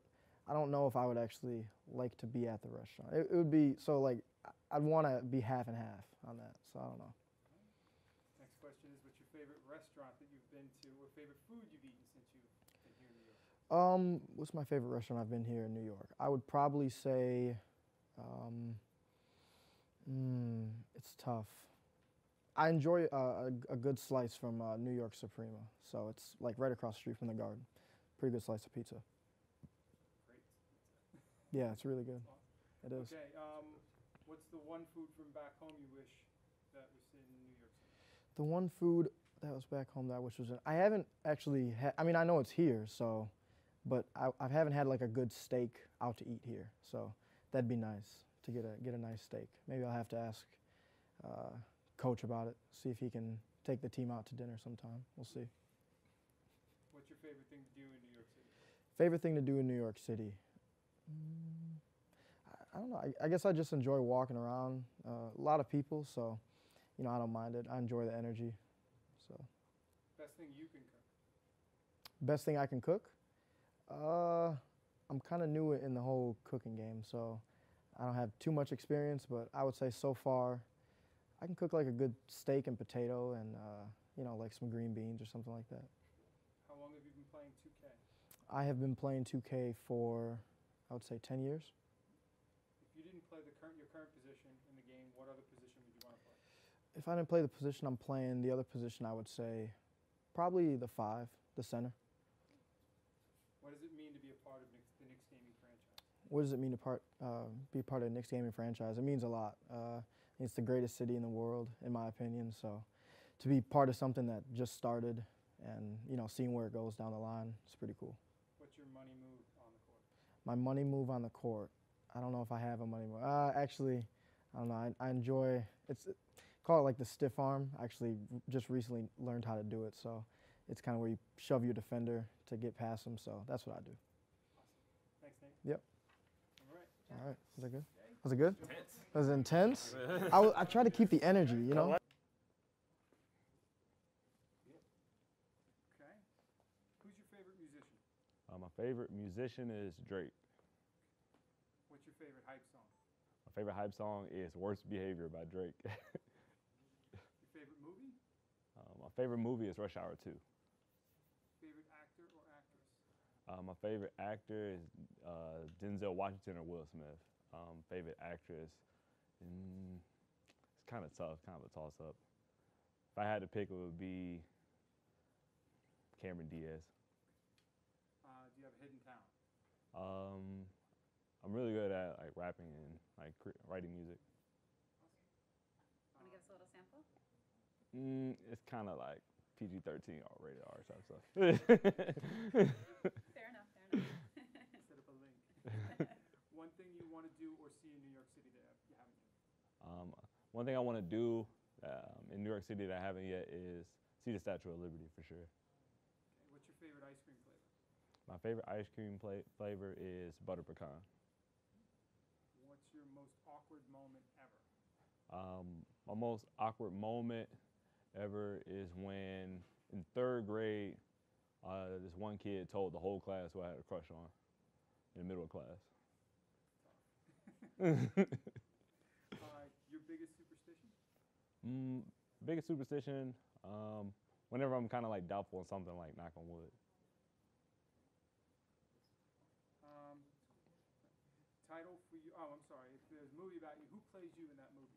I don't know if I would actually like to be at the restaurant. It would be so like I'd want to be half and half on that. So I don't know. Next question is, what's your favorite restaurant that you've been to, or favorite food you've eaten since you've been here in New York? What's my favorite restaurant I've been here in New York? I would probably say, it's tough. I enjoy a good slice from New York Suprema. So it's like right across the street from the Garden. Pretty good slice of pizza. Great. Yeah, it's really good. It is. Okay, what's the one food from back home you wish that was in New York City? The one food that was back home that I wish was in, I haven't actually had, I mean, I know it's here, so, but I haven't had like a good steak out to eat here. So that'd be nice to get a nice steak. Maybe I'll have to ask Coach about it, see if he can take the team out to dinner sometime. We'll see. What's your favorite thing to do in New York City? Favorite thing to do in New York City? I don't know. I guess I just enjoy walking around. A lot of people, so you know I don't mind it. I enjoy the energy. So. Best thing you can cook? Best thing I can cook? I'm kind of new in the whole cooking game, so I don't have too much experience. But I would say so far, I can cook like a good steak and potato, and you know like some green beans or something like that. How long have you been playing 2K? I have been playing 2K for, I would say, 10 years. If you didn't play your current position in the game, what other position would you want to play? If I didn't play the position I'm playing, the other position I would say probably the 5, the center. What does it mean to be a part of the Knicks gaming franchise? What does it mean to be part of the Knicks gaming franchise? It means a lot. It's the greatest city in the world, in my opinion. So to be part of something that just started and you know seeing where it goes down the line, it's pretty cool. What's your money move on the court? My money move on the court. I don't know if I have a money move. Actually, I don't know. I enjoy call it like the stiff arm. I actually just recently learned how to do it. So it's kind of where you shove your defender to get past him. So that's what I do. Awesome. Thanks, Nate. Yep. All right. All right. Was that good? Was it good? Intense. Was it intense? I try to keep the energy, you know? Okay. Who's your favorite musician? My favorite musician is Drake. What's your favorite hype song? My favorite hype song is Worst Behavior by Drake. Your favorite movie? My favorite movie is Rush Hour 2. Favorite actor or actress? My favorite actor is Denzel Washington or Will Smith. Favorite actress, it's kind of tough, kind of a toss-up. If I had to pick, it would be Cameron Diaz. Do you have a hidden talent? I'm really good at like rapping and like writing music. Want to give us a little sample? It's kind of like PG-13 or rated R type stuff. Fair enough, fair enough. Set up a link. One thing you want to do or see in New York City that you haven't yet? One thing I want to do in New York City that I haven't yet is see the Statue of Liberty for sure. Okay. What's your favorite ice cream flavor? My favorite ice cream flavor is butter pecan. What's your most awkward moment ever? My most awkward moment ever is when in 3rd grade, this one kid told the whole class who I had a crush on in the middle of class. Your biggest superstition? Biggest superstition, whenever I'm kind of like doubtful on something, like knock on wood. Title for you? Oh, I'm sorry. If there's a movie about you, who plays you in that movie?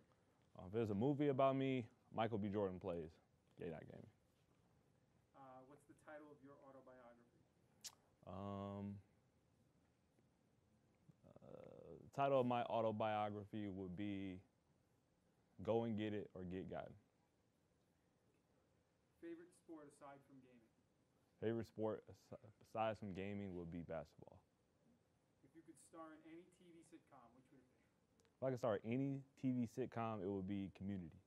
If there's a movie about me, Michael B. Jordan plays Gay Not Gaming. What's the title of your autobiography? The title of my autobiography would be Go and Get It or Get Gotten. Favorite sport aside from gaming? Favorite sport aside from gaming would be basketball. If you could star in any TV sitcom, which would it be? If I could start any TV sitcom, it would be Community.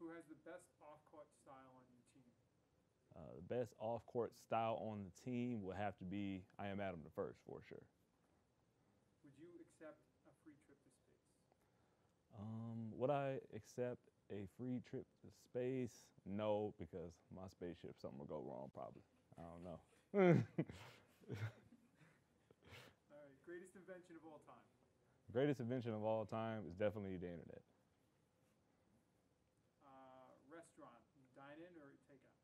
Who has the best off-court style on your team? The best off-court style on the team would have to be I Am Adam the First for sure. Would you accept a free trip to space? Would I accept a free trip to space? No, because my spaceship, something will go wrong probably. I don't know. invention of all time? The greatest invention of all time is definitely the internet. Restaurant, dine in or takeout?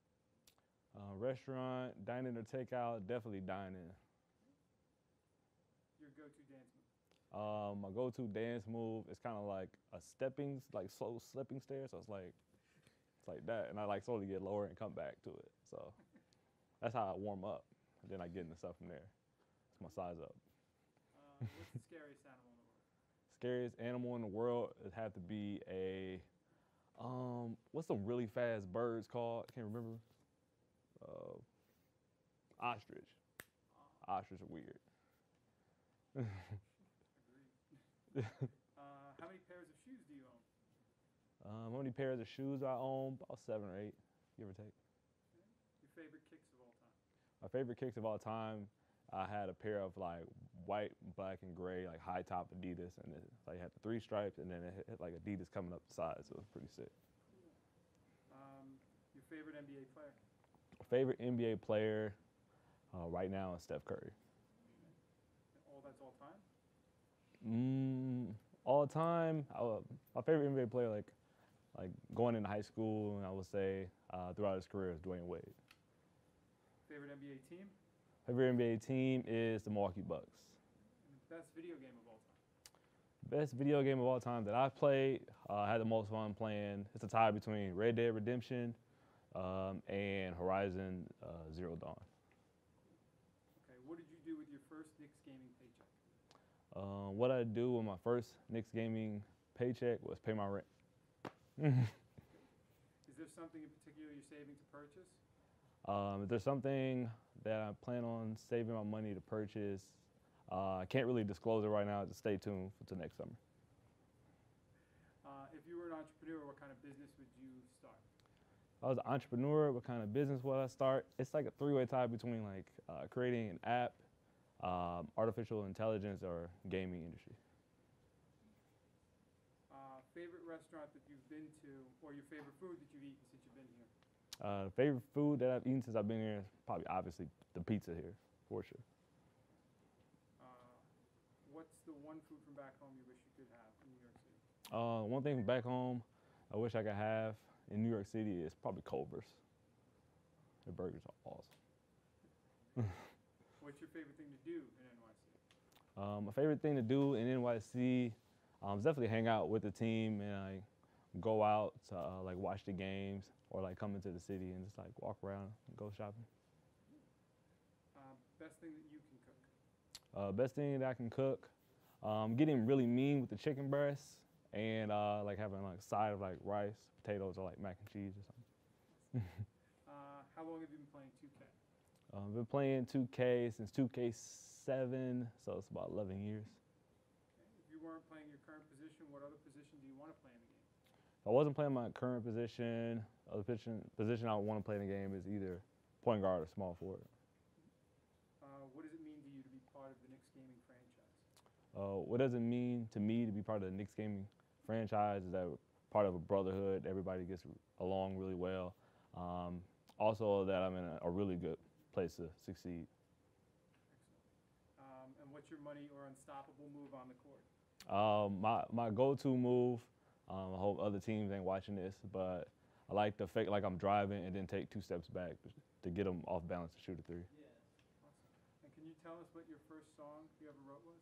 Restaurant, dine in or takeout, definitely dine in. Your go-to dance move? My go-to dance move is kind of like a slow stepping stair. So it's like that, and I like slowly get lower and come back to it. So that's how I warm up, and then I get into stuff from there. It's my size up. What's the scariest animal in the world? Scariest animal in the world would have to be what's some really fast birds called? I can't remember. Ostrich. Ostrich are weird. Agreed. How many pairs of shoes do you own? How many pairs of shoes I own? About 7 or 8, give or take. Your favorite kicks of all time? My favorite kicks of all time, I had a pair of like white, black, and gray, like high top Adidas, and it like had the 3 stripes, and then it had like Adidas coming up the side, so it was pretty sick. Your favorite NBA player? Favorite NBA player right now is Steph Curry. That's all time? All time, my favorite NBA player, like going into high school, and I would say throughout his career is Dwayne Wade. Favorite NBA team? Favorite NBA team is the Milwaukee Bucks. And the best video game of all time? Best video game of all time that I've played, I had the most fun playing. It's a tie between Red Dead Redemption and Horizon Zero Dawn. Okay, what did you do with your first Knicks gaming paycheck? What I do with my first Knicks gaming paycheck was pay my rent. Is there something in particular you're saving to purchase? If there's something that I plan on saving my money to purchase, I can't really disclose it right now. Just stay tuned for next summer. If you were an entrepreneur, what kind of business would you start? If I was an entrepreneur, what kind of business would I start? It's like a 3-way tie between like creating an app, artificial intelligence, or gaming industry. Favorite restaurant that you've been to, or your favorite food that you've eaten since you've been here? Favorite food that I've eaten since I've been here is probably obviously the pizza here, for sure. What's the one food from back home you wish you could have in New York City? One thing from back home I wish I could have in New York City is probably Culver's. Their burgers are awesome. What's your favorite thing to do in NYC? My favorite thing to do in NYC is definitely hang out with the team and like go out to like watch the games or like come into the city and just like walk around and go shopping. Best thing that you can cook? Best thing that I can cook, getting really mean with the chicken breasts and like having like a side of like rice, potatoes, or like mac and cheese or something. How long have you been playing 2K? I've been playing 2K since 2K7, so it's about 11 years. Okay. If you weren't playing your current position, what other position do you want to play in the game? If I wasn't playing my current position, the position I would want to play in the game is either point guard or small forward. What does it mean to you to be part of the Knicks gaming franchise? What does it mean to me to be part of the Knicks gaming franchise is that we're part of a brotherhood. Everybody gets along really well. Also that I'm in a really good place to succeed. Excellent. And what's your money or unstoppable move on the court? My go-to move, I hope other teams ain't watching this, but I like to fake like I'm driving and then take 2 steps back to get them off balance to shoot a 3. Awesome. And can you tell us what your first song you ever wrote was?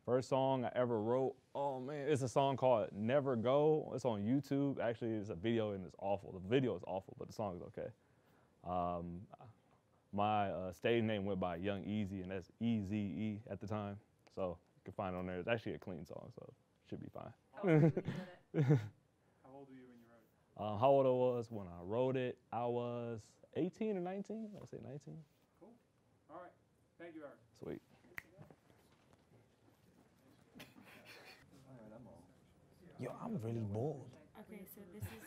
First song I ever wrote, oh man, it's a song called Never Go. It's on YouTube. Actually, it's a video and it's awful. The video is awful, but the song is okay. My stage name went by Young Easy, and that's E-Z-E at the time. So you can find it on there. It's actually a clean song, so it should be fine. How old were you when you did it? How old were you when you wrote it? How old I was when I wrote it, I was 18 or 19. I would say 19. Cool. All right. Thank you, Eric. Sweet. Yo, I'm really bored. Okay, so this is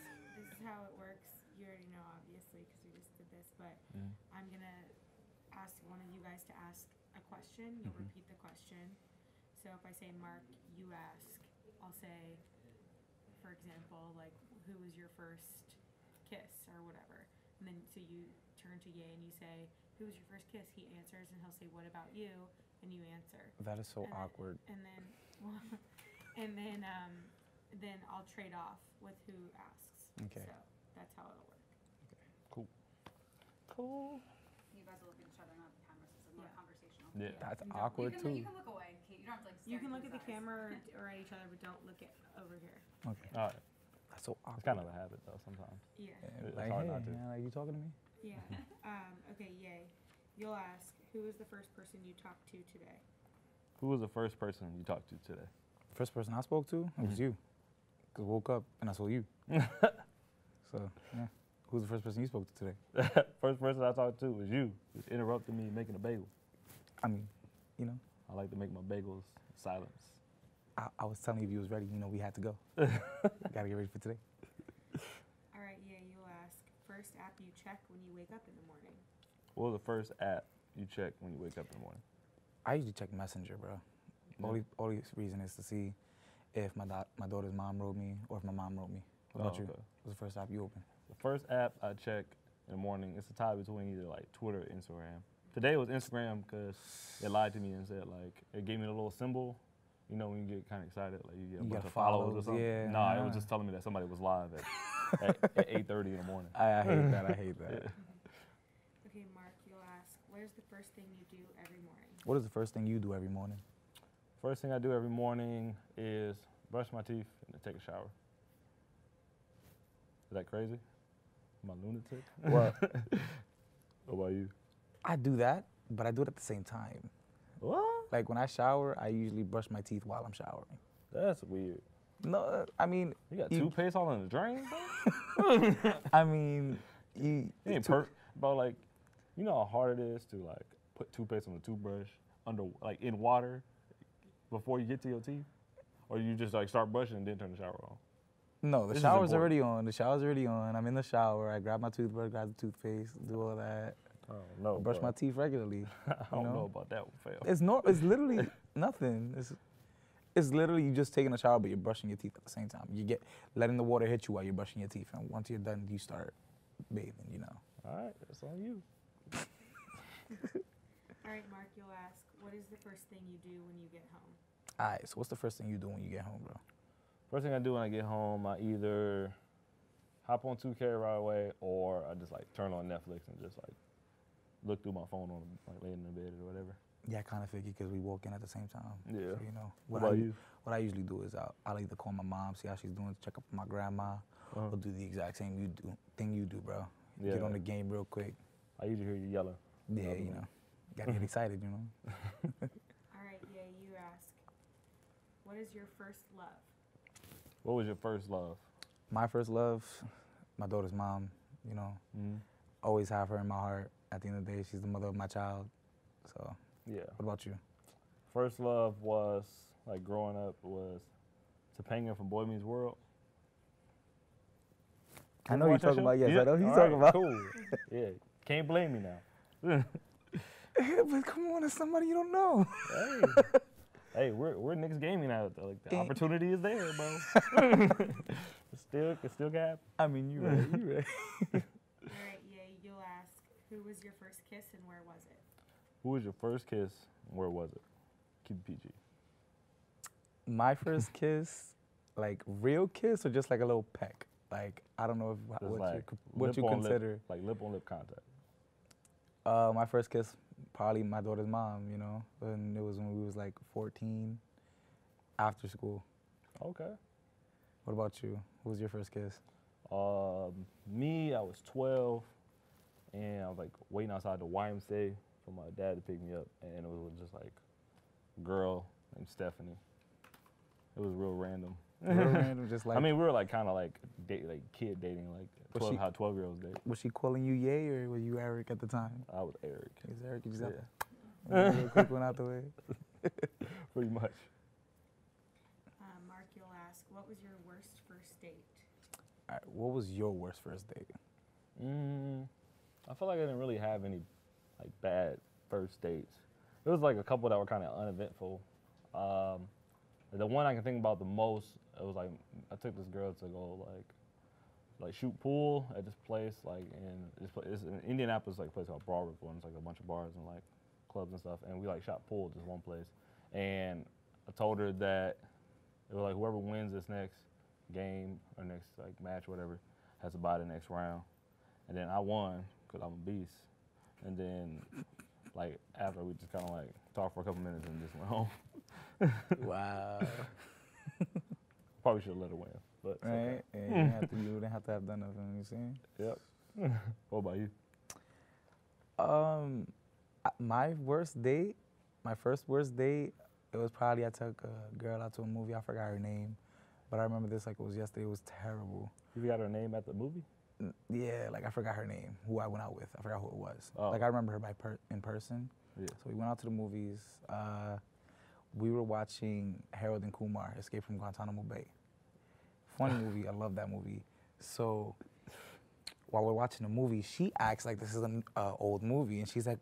how it works. You already know, obviously, because we just did this. But I'm gonna ask one of you guys to ask a question. You'll repeat the question. So if I say Mark, you ask. I'll say, for example, like, who was your first kiss or whatever, and then so you turn to Ye and you say, who was your first kiss? He answers and he'll say, what about you? And you answer. That is so And then- awkward. And then, then I'll trade off with who asks. Okay. So that's how it'll work. Cool. You guys will look at each other, not the cameras. It's more Yeah. conversational. Yeah. That's And awkward you too. can look away, Kate. You don't have to like. You stare can into look at his the eyes. camera or at each other, but don't look at over here. Okay. All right. That's so awkward. It's kind of a habit though sometimes. Yeah. Yeah, It's like, hard hey, not to. man, like, you talking to me? Yeah. Okay, yay. You'll ask, who was the first person you talked to today? Who was the first person you talked to today? First person I spoke to, it was you. Cause I woke up and I saw you. So yeah, who's the first person you spoke to today? First person I talked to was you. Just interrupted me making a bagel. I mean, you know, I like to make my bagels in silence. I was telling you if you was ready. You know, we had to go. Gotta get ready for today. All right, yeah, you'll ask, first app you check when you wake up in the morning? What was the first app you check when you wake up in the morning? I usually check Messenger, bro. Only reason is to see if my daughter's mom wrote me or if my mom wrote me. What about you? Okay. What's the first app you open? The first app I check in the morning, it's a tie between either like Twitter or Instagram. Today was Instagram because it lied to me and said like, it gave me the little symbol. You know when you get kind of excited, like you get a You bunch got of followers or follows, something? yeah, Nah, it nah. was just telling me that somebody was live at 8:30 in the morning. I hate that. I hate that. Yeah. Okay, Mark, you'll ask, what is the first thing you do every morning? What is the first thing you do every morning? First thing I do every morning is brush my teeth and then take a shower. Is that crazy? Am I lunatic? Well, What about you? I do that, but I do it at the same time. What? Like when I shower, I usually brush my teeth while I'm showering. That's weird. No, I mean, You got You- toothpaste all in the drain, bro? I mean, It ain't bro, like, you know how hard it is to like put toothpaste on the toothbrush like in water before you get to your teeth? Or you just like start brushing and then turn the shower on? No, the This is shower's important. already on. The shower's already on. I'm in the shower. I grab my toothbrush, grab the toothpaste, do all that. Oh no. Brush my teeth regularly. I don't know? know about that one, fail. It's literally nothing. It's literally you just taking a shower, but you're brushing your teeth at the same time. You get letting the water hit you while you're brushing your teeth, and once you're done, you start bathing. You know. All right, that's on you. All right, Mark, you'll ask, what is the first thing you do when you get home? All right. So what's the first thing you do when you get home, bro? First thing I do when I get home, I either hop on 2K right away, or I just like turn on Netflix and just like look through my phone on like laying in the bed or whatever. Yeah, I kind of figure because we walk in at the same time. Yeah. So, you know. What about you? What I usually do is I'll either call my mom, see how she's doing, check up on my grandma, Uh-huh. or do the exact same thing you do, bro. Yeah. Get on the game real quick. I usually hear you yelling. Yeah, Other you than- know. Gotta get excited, you know. All right, yeah, you ask, what is your first love? What was your first love? My first love, my daughter's mom, you know. Mm-hmm. Always have her in my heart. At the end of the day, she's the mother of my child. So, Yeah. what about you? First love was, like growing up, was Topanga from Boy Meets World. I know you're Watch that talking show? about, yes, I know who you're All talking right, about. Cool. Yeah. Can't blame me now. But come on, it's somebody you don't know. Hey. Hey, we're Knicks gaming now. Like the Eh. opportunity is there, bro. it still can happen. I mean, you right, you right. All right, yeah, you'll ask, who was your first kiss and where was it? Who was your first kiss? Where was it? Keep it PG. My first kiss, like real kiss or just like a little peck? Like, I don't know if, Just what like you lip on consider. lip, like lip on lip contact. My first kiss, probably my daughter's mom, you know, and it was when we was like 14, after school. Okay. What about you? Who was your first kiss? Me, I was 12, and I was like waiting outside the YMCA for my dad to pick me up, and it was just like a girl named Stephanie. It was real random. Real random, just like, I mean, we were like kind of like kid dating, like Was 12, she- how 12-year-olds date. was she calling you Ye or were you Eric at the time? I was Eric. Is Eric? You just Yeah, got a real quick one out the way. pretty much. Mark, you'll ask, what was your worst first date? All right, what was your worst first date? I feel like I didn't really have any like bad first dates. It was like a couple that were kind of uneventful. The one I can think about the most, it was like I took this girl to go like like shoot pool at this place, like it's in Indianapolis, like a place called Broadrick, and it's like a bunch of bars and like clubs and stuff, and we like shot pool at this one place, and I told her that it was like whoever wins this next game or next like match or whatever has to buy the next round, and then I won because I'm a beast, and then like after we just kind of like talked for a couple minutes and just went home. Wow. Probably should have let her win, but it's Right? okay. Yeah, you wouldn't have to have done nothing, you see? Yep. What about you? My worst date, my first worst date, it was probably I took a girl out to a movie. I forgot her name, but I remember this like it was yesterday. It was terrible. You forgot her name at the movie? Yeah, like I forgot her name, who I went out with. I forgot who it was. Oh. Like I remember her in person. Yeah. So we went out to the movies. We were watching Harold and Kumar, Escape from Guantanamo Bay. Funny movie. I love that movie. So while we're watching the movie, she acts like this is an old movie, and she's like,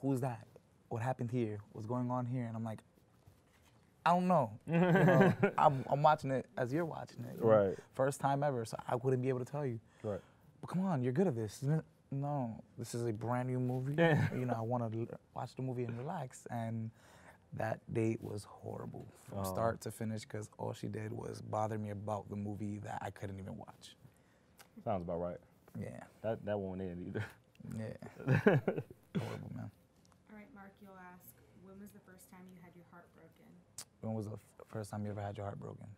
"Who's that? What happened here? What's going on here?" And I'm like, "I don't know. You know, I'm watching it as you're watching it. You know? Right. First time ever, so I wouldn't be able to tell you. Right. But come on, you're good at this. No, this is a brand new movie. You know, I want to watch the movie and relax. And that date was horrible from start to finish because all she did was bother me about the movie that I couldn't even watch. Sounds about right. Yeah. That won't end either. Yeah. Horrible, man. All right, Mark, you'll ask, when was the first time you had your heart broken? When was the first time you ever had your heart broken?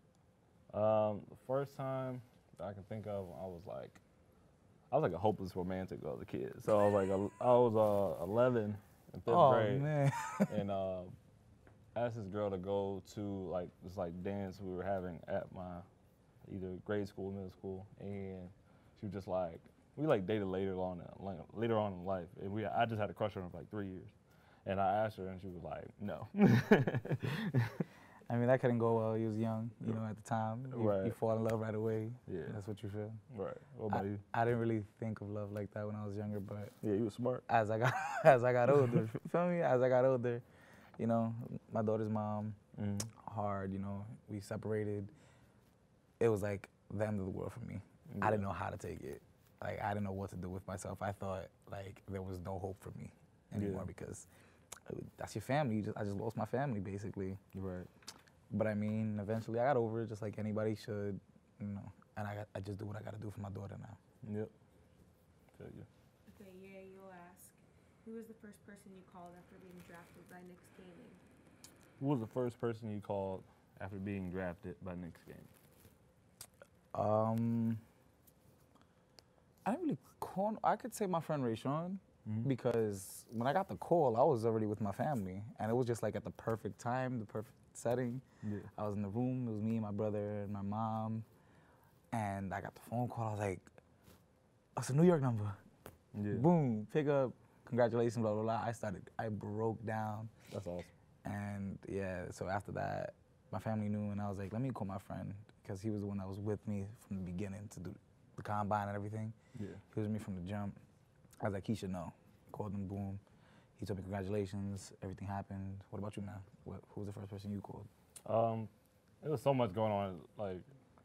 The first time that I can think of, I was like a hopeless romantic as a kid. So I was 11 in fifth grade, Man. and asked this girl to go to like this like dance we were having at my either grade school, middle school, and she was just like, we like dated later on in life, and I just had a crush on her for like 3 years, and I asked her, and she was like, no. I mean, that couldn't go well. You was young, you know, at the time. Right. You fall in love right away. Yeah. That's what you feel. Right. What about you? I didn't really think of love like that when I was younger, but Yeah, you were smart. as I got older, feel me? As I got older, you know, my daughter's mom, hard, you know, we separated. It was like the end of the world for me. I didn't know how to take it. Like, I didn't know what to do with myself. I thought, like, there was no hope for me anymore because that's your family. I just lost my family, basically. Right. But I mean, eventually I got over it just like anybody should, you know, and I just do what I got to do for my daughter now. Yep. Feel you. Okay, yeah, you'll ask, who was the first person you called after being drafted by Knicks Gaming? Who was the first person you called after being drafted by Knicks Gaming? I didn't really call. I could say my friend Rayshawn because when I got the call, I was already with my family, and it was just like at the perfect time, the perfect setting. Yeah. I was in the room. It was me, my brother, and my mom, and I got the phone call. I was like, "That's a New York number." Yeah. Boom, pick up. Congratulations, blah blah blah. I broke down, That's awesome. and yeah. So after that, my family knew, and I was like, "Let me call my friend," because he was the one that was with me from the beginning to do the combine and everything. Yeah. He was with me from the jump. I was like, he should know. Called him, boom. He told me congratulations, everything happened. What about you now? Who was the first person you called? There was so much going on like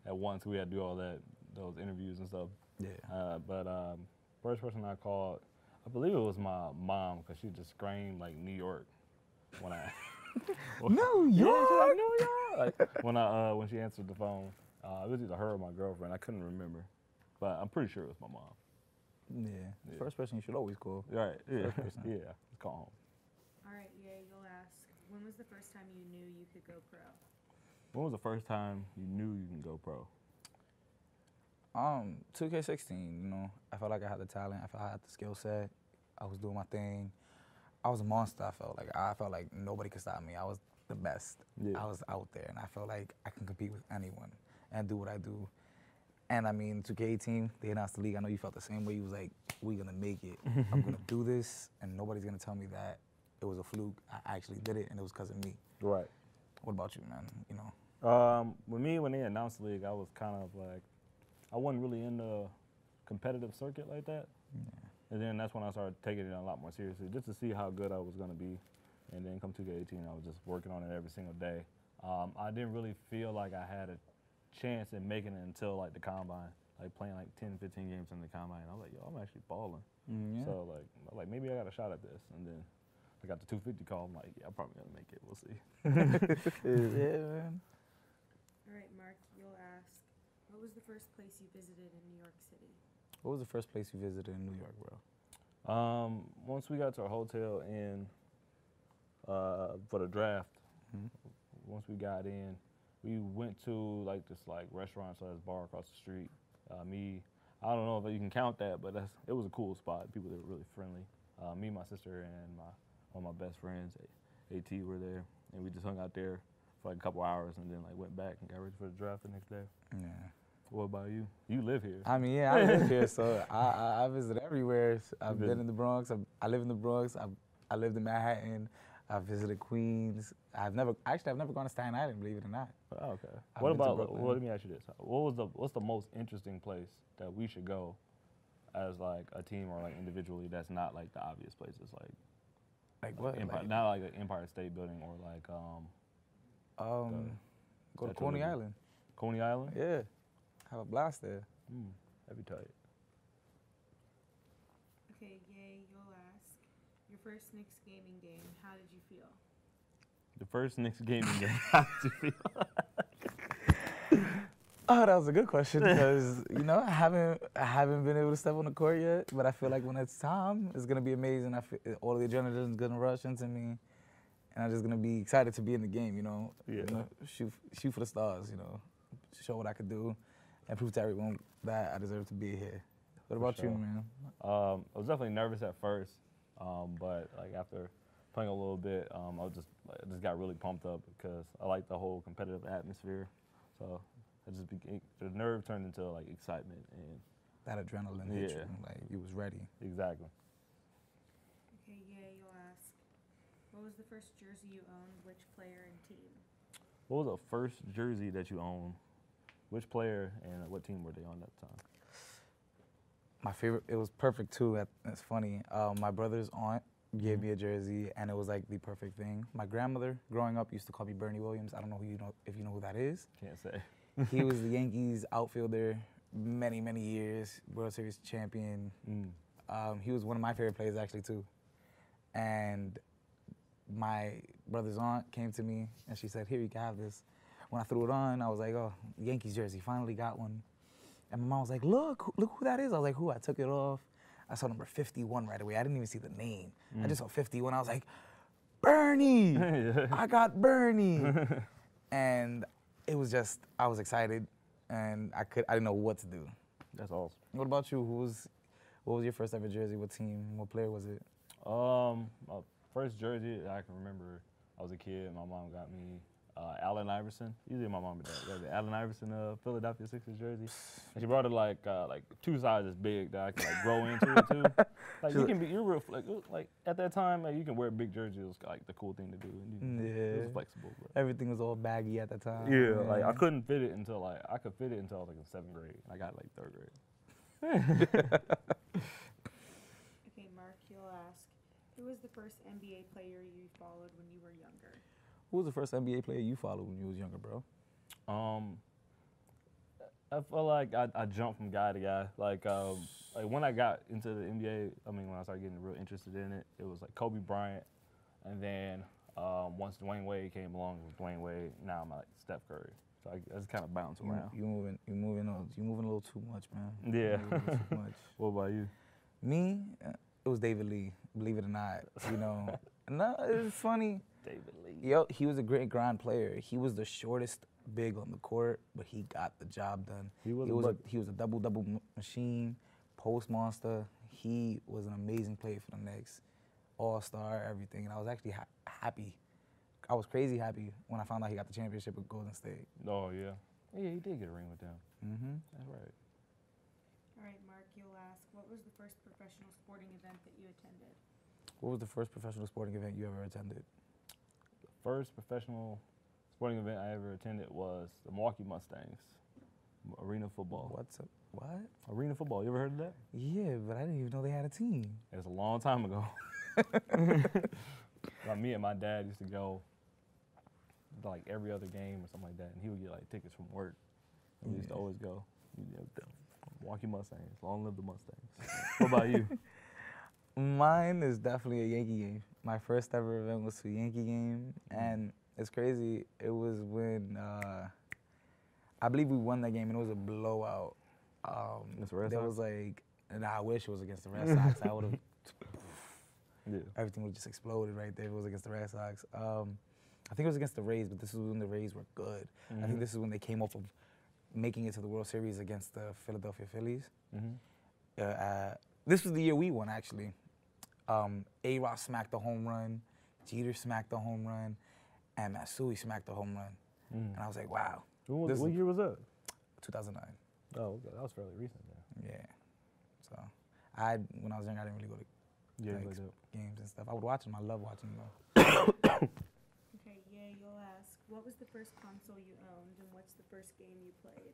at once. We had to do all those interviews and stuff. Yeah. But first person I called, I believe it was my mom because she just screamed like New York when I. New Yeah, York? she's like New York. Like, when she answered the phone, it was either her or my girlfriend. I couldn't remember, but I'm pretty sure it was my mom. Yeah. Yeah. First person you should always call. Right. Yeah. First person. Yeah. Let's call home. All right, yeah, you'll ask, when was the first time you knew you could go pro? When was the first time you knew you can go pro? 2K16, you know, I felt like I had the talent. I felt I had the skill set. I was doing my thing. I was a monster, I felt like nobody could stop me. I was the best. Yeah. I was out there, and I felt like I can compete with anyone and do what I do. And I mean, 2K18, they announced the league. I know you felt the same way. You was like, we're going to make it. I'm going to do this, and nobody's going to tell me that it was a fluke. I actually did it, and it was because of me. Right. What about you, man? You know? With me, when they announced the league, I was kind of like, I wasn't really in the competitive circuit like that. Yeah. And then that's when I started taking it a lot more seriously, just to see how good I was going to be. And then come 2K18, I was just working on it every single day. I didn't really feel like I had a chance in making it until like the combine. like playing like 10, 15 games in the combine. I was like, yo, I'm actually balling. Yeah. So like maybe I got a shot at this. And then I got the 250 call. I'm like, yeah, I'm probably gonna make it. We'll see. Yeah, man. All right, Mark, you'll ask, what was the first place you visited in New York City? What was the first place you visited in New York, bro? Once we got to our hotel in for the draft, once we got in, we went to like this like restaurant / bar across the street. I don't know if you can count that, but it was a cool spot. People that were really friendly. Me, my sister, and one of my best friends, AT, were there, and we just hung out there for like a couple hours, and then like went back and got ready for the draft the next day. Yeah. What about you? You live here. I mean, yeah, I live here, so I visit everywhere. I've been in the Bronx. I live in the Bronx. I lived in Manhattan. I've visited Queens. I've never gone to Staten Island, believe it or not. Oh, okay. I've What been to about? Brooklyn. Well, let me ask you this: what's the most interesting place that we should go as like a team or like individually? That's not like the obvious places, Like what? Empire, not like the Empire State Building or like Go to Statue of Coney Liberty. Island. Coney Island. Yeah, have a blast there. That'd be tight. Okay, Yay, you'll ask, your first Knicks gaming game, how did you feel? The first Knicks gaming game. How did you feel? Oh, that was a good question because I haven't been able to step on the court yet, but I feel like when it's time, it's gonna be amazing. I feel all the adrenaline is gonna rush into me, and I'm just gonna be excited to be in the game. Yeah. Shoot for the stars. Show what I could do, and prove to everyone that I deserve to be here. What about you, sure. man? I was definitely nervous at first, but like after playing a little bit, I just got really pumped up because I like the whole competitive atmosphere. So the nerve turned into like excitement and That adrenaline hit Yeah. you, like you was ready. exactly. Okay, Yay, you'll ask, what was the first jersey you owned, which player and team? What was the first jersey that you owned? Which player and what team were they on at the time? My favorite, it was perfect too. It's funny. My brother's aunt gave me a jersey, and it was like the perfect thing. My grandmother, growing up, used to call me Bernie Williams. I don't know if you know who that is. Can't say. He was the Yankees outfielder, many, many years, World Series champion. He was one of my favorite players actually too. And my brother's aunt came to me and she said, "Here, you can have this." When I threw it on, I was like, "Oh, Yankees jersey, finally got one." And my mom was like, look who that is." I was like, "Who?" I took it off. I saw number 51 right away. I didn't even see the name. I just saw 51. I was like, "Bernie! I got Bernie!" And it was just, I was excited, and I didn't know what to do. That's awesome. What about you? What was your first ever jersey? What team? What player was it? My first jersey I can remember, I was a kid. My mom got me Allen Iverson. Usually my mom and dad got the Allen Iverson Philadelphia Sixers jersey, and she brought it like 2 sizes big that I could like grow into it too. Like you're real like at that time you can wear big jerseys. It was like the cool thing to do. And it was flexible. But. Everything was all baggy at the time. Yeah, like I couldn't fit it until I could fit it until I was like in 7th grade. And I got like 3rd grade. Okay, Mark, you'll ask, who was the first NBA player you followed when you were younger? Who was the first NBA player you followed when you was younger, bro? I feel like I jumped from guy to guy. Like when I got into the NBA, when I started getting real interested in it, it was like Kobe Bryant, and then once Dwayne Wade came along with Dwayne Wade, now I'm like Steph Curry. So I just kind of bounce around. You moving a little too much, man. Yeah. You moving a little too much. What about you? Me, it was David Lee. Believe it or not, No, it's funny. David Lee. Yo, he was a great grind player. He was the shortest big on the court, but he got the job done. He was a double machine, post monster. He was an amazing player for the Knicks, all-star, everything. And I was actually happy. I was crazy happy when I found out he got the championship with Golden State. Oh yeah, yeah, he did get a ring with them. That's right. All right, Mark, you'll ask, what was the first professional sporting event that you attended? What was the first professional sporting event you ever attended? The first professional sporting event I ever attended was the Milwaukee Mustangs, arena football. What? Arena football. You ever heard of that? Yeah, but I didn't even know they had a team. It was a long time ago. Me and my dad used to go to like every other game or something like that, and he would get like tickets from work. And we used to always go. Milwaukee Mustangs. Long live the Mustangs. What about you? Mine is definitely a Yankee game. My first ever event was a Yankee game, and it's crazy. It was when I believe we won that game, and it was a blowout. Against the Red There Sox? was like, and I wish it was against the Red Sox. I would have. Yeah. Everything would just exploded right there if it was against the Red Sox. I think it was against the Rays, but this is when the Rays were good. I think this is when they came off of making it to the World Series against the Philadelphia Phillies. This was the year we won, actually. A-Rod smacked the home run, Jeter smacked the home run, and Matsui smacked the home run. And I was like, wow. What year was that? 2009. Oh, okay. That was fairly recent then. Yeah. So, when I was young, I didn't really go to like, games and stuff. I would watch them. I love watching them though. Okay, yeah, you'll ask, what was the first console you owned and what's the first game you played?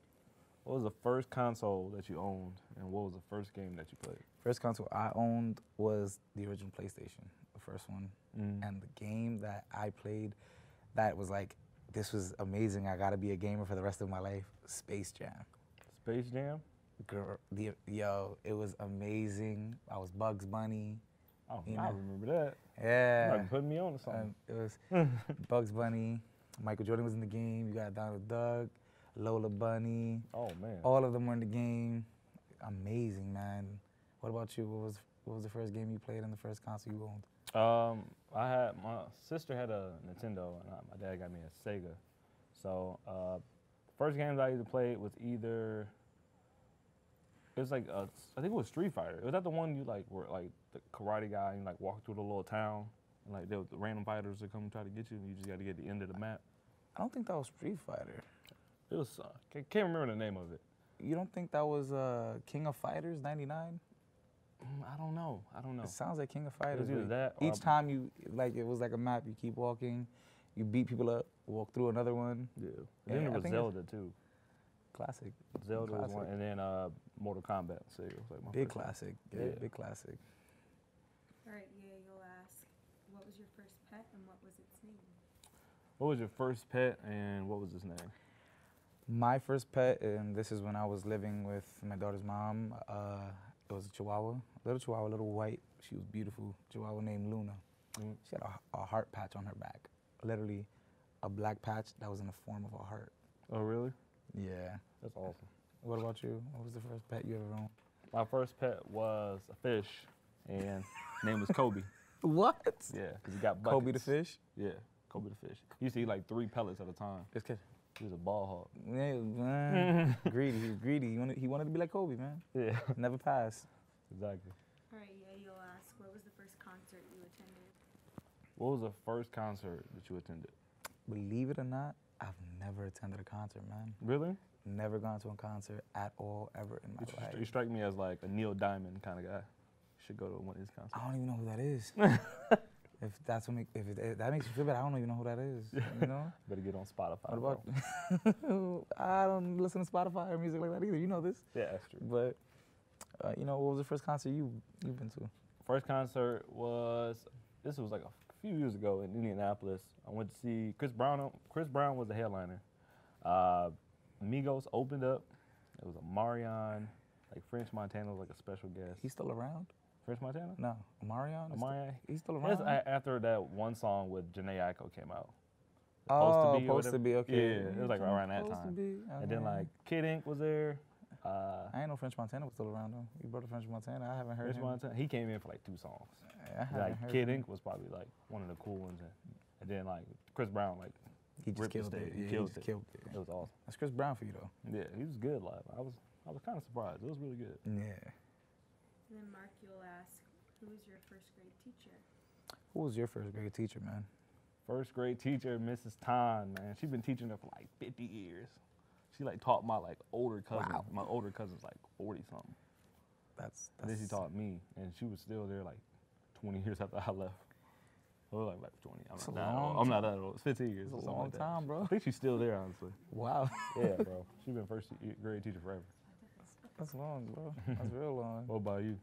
What was the first console that you owned, and what was the first game that you played? First console I owned was the original PlayStation, the first one. And the game that I played that was like, this was amazing, I gotta be a gamer for the rest of my life, Space Jam. Space Jam? Girl, it was amazing. I was Bugs Bunny. Oh, You I know. remember that. Yeah. You might be putting me on to something. It was Bugs Bunny. Michael Jordan was in the game. You got Donald Duck, Lola Bunny. Oh, man. All of them were in the game. Amazing, man. What about you? What was the first game you played and the first console you owned? My sister had a Nintendo, and my dad got me a Sega. So, first games I either played was either, it was like, I think it was Street Fighter. Was that the one you like were like the karate guy and you like walk through the little town, and like there was the random fighters that come try to get you, and you just got to get to the end of the map? I don't think that was Street Fighter. It was, can't remember the name of it. You don't think that was King of Fighters '99? I don't know. It sounds like King of Fighters. It was either that or Each time you, like, it was like a map. You keep walking, you beat people up, walk through another one. Yeah. Yeah, And then I there was think it's- Zelda too. Classic. Zelda was Classic. one, and then Mortal Kombat. Sega was like my Big first one. classic. Yeah, Yeah. big classic. All right, yeah, you'll ask, what was your first pet and what was its name? What was your first pet, and what was his name? My first pet, and this is when I was living with my daughter's mom, it was a Chihuahua, little white. She was beautiful. Chihuahua named Luna. She had a heart patch on her back, literally a black patch that was in the form of a heart. Oh, really? Yeah. That's awesome. What about you? What was the first pet you ever owned? My first pet was a fish, and his name was Kobe. What? Yeah, because he got buckets. Kobe the fish? Yeah, Kobe the fish. He used to eat like 3 pellets at a time. This kid. He was a ball hog. Yeah, man. Greedy. He was greedy. He wanted to be like Kobe, man. Yeah, Never passed. exactly. All right, yeah, you'll ask, what was the first concert you attended? What was the first concert that you attended? Believe it or not, I've never attended a concert, man. Really? Never gone to a concert at all, ever in my life. You strike me as like a Neil Diamond kind of guy. Should go to one of his concerts. I don't even know who that is. If that's what if that makes you feel bad, I don't even know who that is. You know? Better get on Spotify. What bro. about? I don't listen to Spotify or music like that either. You know this. Yeah, that's true. But you know, what was the first concert you've been to? First concert was, this was like a few years ago in Indianapolis. I went to see Chris Brown. Chris Brown was the headliner. Migos opened up. It was a Marion, like French Montana was like a special guest. He's still around? French Montana? No, Omarion. He's still That's around. after that one song with Janae Aiko came out. Oh, or Supposed to Be, okay. Yeah, it was like around that Supposed to time. Be, And then okay. like Kid Ink was there. I ain't know French Montana was still around though. You brought up French Montana. I haven't heard French him. Montana, he came in for like 2 songs. I haven't Like heard Kid him. Ink was probably like one of the cool ones, and then like Chris Brown like He just ripped the killed it. stage. Yeah, He killed just it. killed it. It was awesome. That's Chris Brown for you though. Yeah, he was good live. I was kind of surprised. It was really good. Yeah. And then Mark, you'll ask, who was your first grade teacher? Who was your first grade teacher, man? First grade teacher, Mrs. Tan, man. She's been teaching her for like 50 years. She like taught my like older cousin. Wow. My older cousin's like 40 something. That's And then she taught me, and she was still there like 20 years after I left. Or like 20. That's a I'm not that long old. I'm not that old. It's 15 years. That's or a something long like that. time, bro. I think she's still there, honestly. Wow. Yeah, bro. She's been first grade teacher forever. That's long, bro. That's real long. What about you?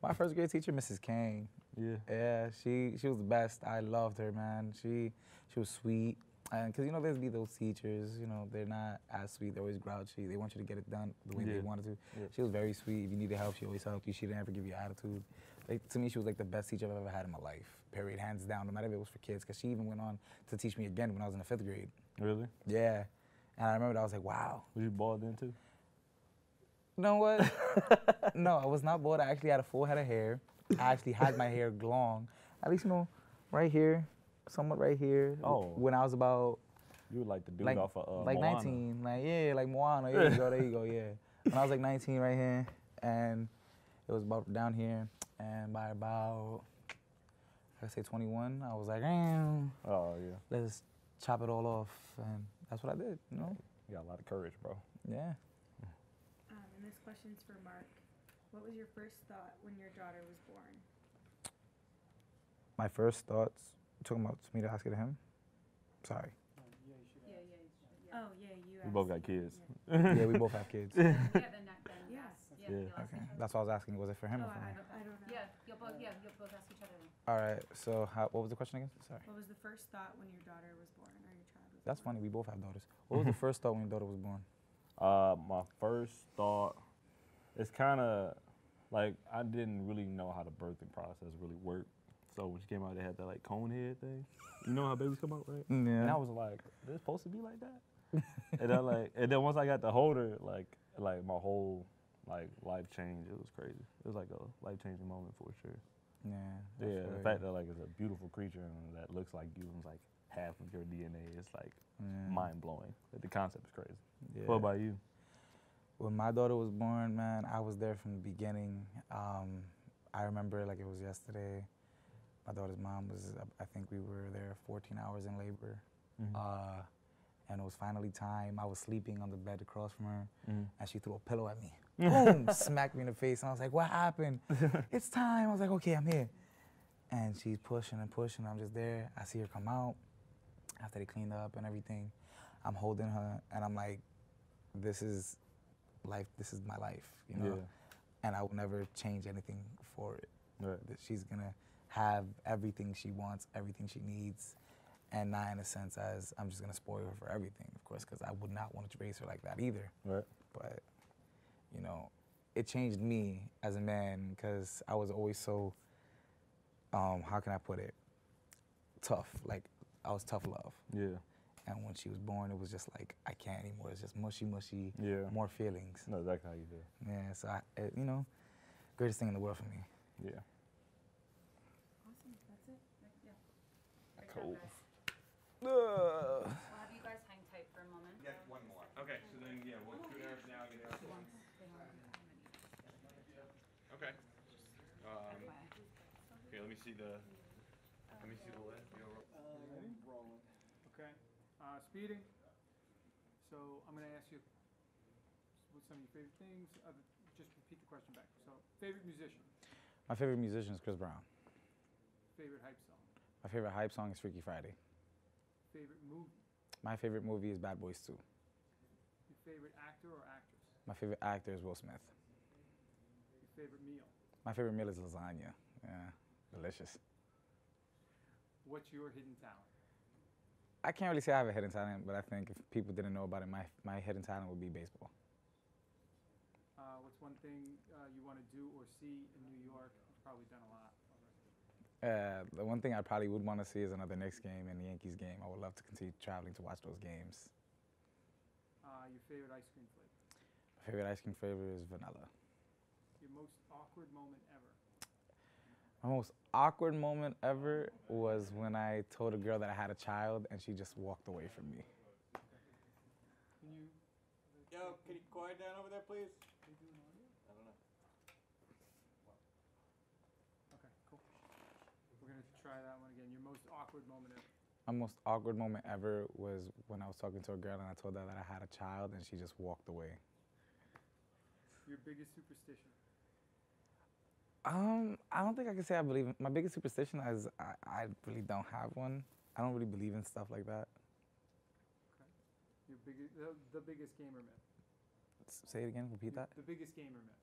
My first grade teacher, Mrs. Kane. Yeah. Yeah, she was the best. I loved her, man. She was sweet. And because, you know, there's be those teachers, you know, they're not as sweet. They're always grouchy. They want you to get it done the way they Yeah. wanted to. Yeah. She was very sweet. If you needed help, she always helped you. She didn't ever give you attitude. Like, to me, she was like the best teacher I've ever had in my life. Period. Hands down, no matter if it was for kids. Because she even went on to teach me again when I was in the 5th grade. Really? Yeah. And I remember that I was like, wow. Was you bald then too? You know what? No, I was not bald. I actually had a full head of hair. I actually had my hair long. At least, you know, right here, somewhat right here. Oh. When I was about You were like the dude like, off of like Moana. 19, like yeah, like Moana. There you go, yeah. When I was like 19 right here, and it was about down here, and by about, I say 21, I was like, Oh yeah. let's chop it all off, and that's what I did, you know? You got a lot of courage, bro. Yeah. And this question's for Mark. What was your first thought when your daughter was born? My first thoughts, talking about me to ask it to him? Sorry. Yeah, you should Yeah, ask. yeah, yeah. Oh, yeah, you We both asked got it. kids. Yeah. Yeah, we both have kids. Yeah, then Yeah. yeah, Yeah. you'll ask Okay, each other. that's what I was asking. Was it for him Oh, or for me? I don't know. Yeah, you'll both ask each other then. All right. So, what was the question again? Sorry. What was the first thought when your daughter was born or your child was That's born? funny. We both have daughters. What was the first thought when your daughter was born? My first thought, it's kind of like I didn't really know how the birthing process really worked. So when she came out, they had that like cone head thing. You know how babies come out, right? Yeah. And I was like, "They're supposed to be like that." and then once I got to hold her, like my whole like life changed. It was crazy. It was like a life changing moment for sure. Yeah. Yeah, the fact that like it's a beautiful creature and that looks like you and like half of your DNA is like mind blowing. Like, the concept is crazy. Yeah. What about you? When my daughter was born, man, I was there from the beginning. I remember like it was yesterday. My daughter's mom was, I think we were there 14 hours in labor. And it was finally time. I was sleeping on the bed across from her, and she threw a pillow at me. Boom! Smacked me in the face, and I was like, what happened? It's time. I was like, okay, I'm here. And she's pushing and pushing. I'm just there. I see her come out after they cleaned up and everything. I'm holding her, and I'm like, this is life. This is my life, you know? Yeah. And I will never change anything for it. Right. That she's gonna have everything she wants, everything she needs, and not in a sense as I'm just gonna spoil her for everything, of course, because I would not want to raise her like that either. Right. But, you know, it changed me as a man because I was always so, how can I put it, tough. Like, I was tough love. Yeah. And when she was born, it was just like, I can't anymore. It's just mushy, mushy, Yeah. more feelings. No, exactly how you feel. Yeah, so, you know, greatest thing in the world for me. Yeah. Awesome. That's it. Yeah. Good Cool. job, guys. We'll have you guys hang tight for a moment. One more. Okay, so then we'll do theirs now. Get theirs. Okay. Okay, let me see the list. Rolling. Okay. Speeding. So I'm gonna ask you what some of your favorite things. Just repeat the question back. So, favorite musician. My favorite musician is Chris Brown. Favorite hype song. My favorite hype song is Freaky Friday. Favorite movie. My favorite movie is Bad Boys 2. Your favorite actor or actress. My favorite actor is Will Smith. Your favorite meal. My favorite meal is lasagna. Yeah, delicious. What's your hidden talent? I can't really say I have a hidden talent, but I think if people didn't know about it, my hidden talent would be baseball. What's one thing you want to do or see in New York? You've probably done a lot already. The one thing I probably would want to see is another Knicks game and the Yankees game. I would love to continue traveling to watch those games. Your favorite ice cream flavor. My favorite ice cream flavor is vanilla. Your most awkward moment ever. My most awkward moment ever was when I told a girl that I had a child and she just walked away from me. Can you? Yo, can you quiet down over there, please? They do an audio? I don't know. Okay, cool. We're gonna try that one again. Your most awkward moment ever. My most awkward moment ever was when I was talking to a girl and I told her that I had a child and she just walked away. Your biggest superstition. I don't think I can say I believe in. My biggest superstition is I really don't have one. I don't really believe in stuff like that. Okay. Your biggest, the biggest gamer myth. Say it again, repeat that. The biggest gamer myth.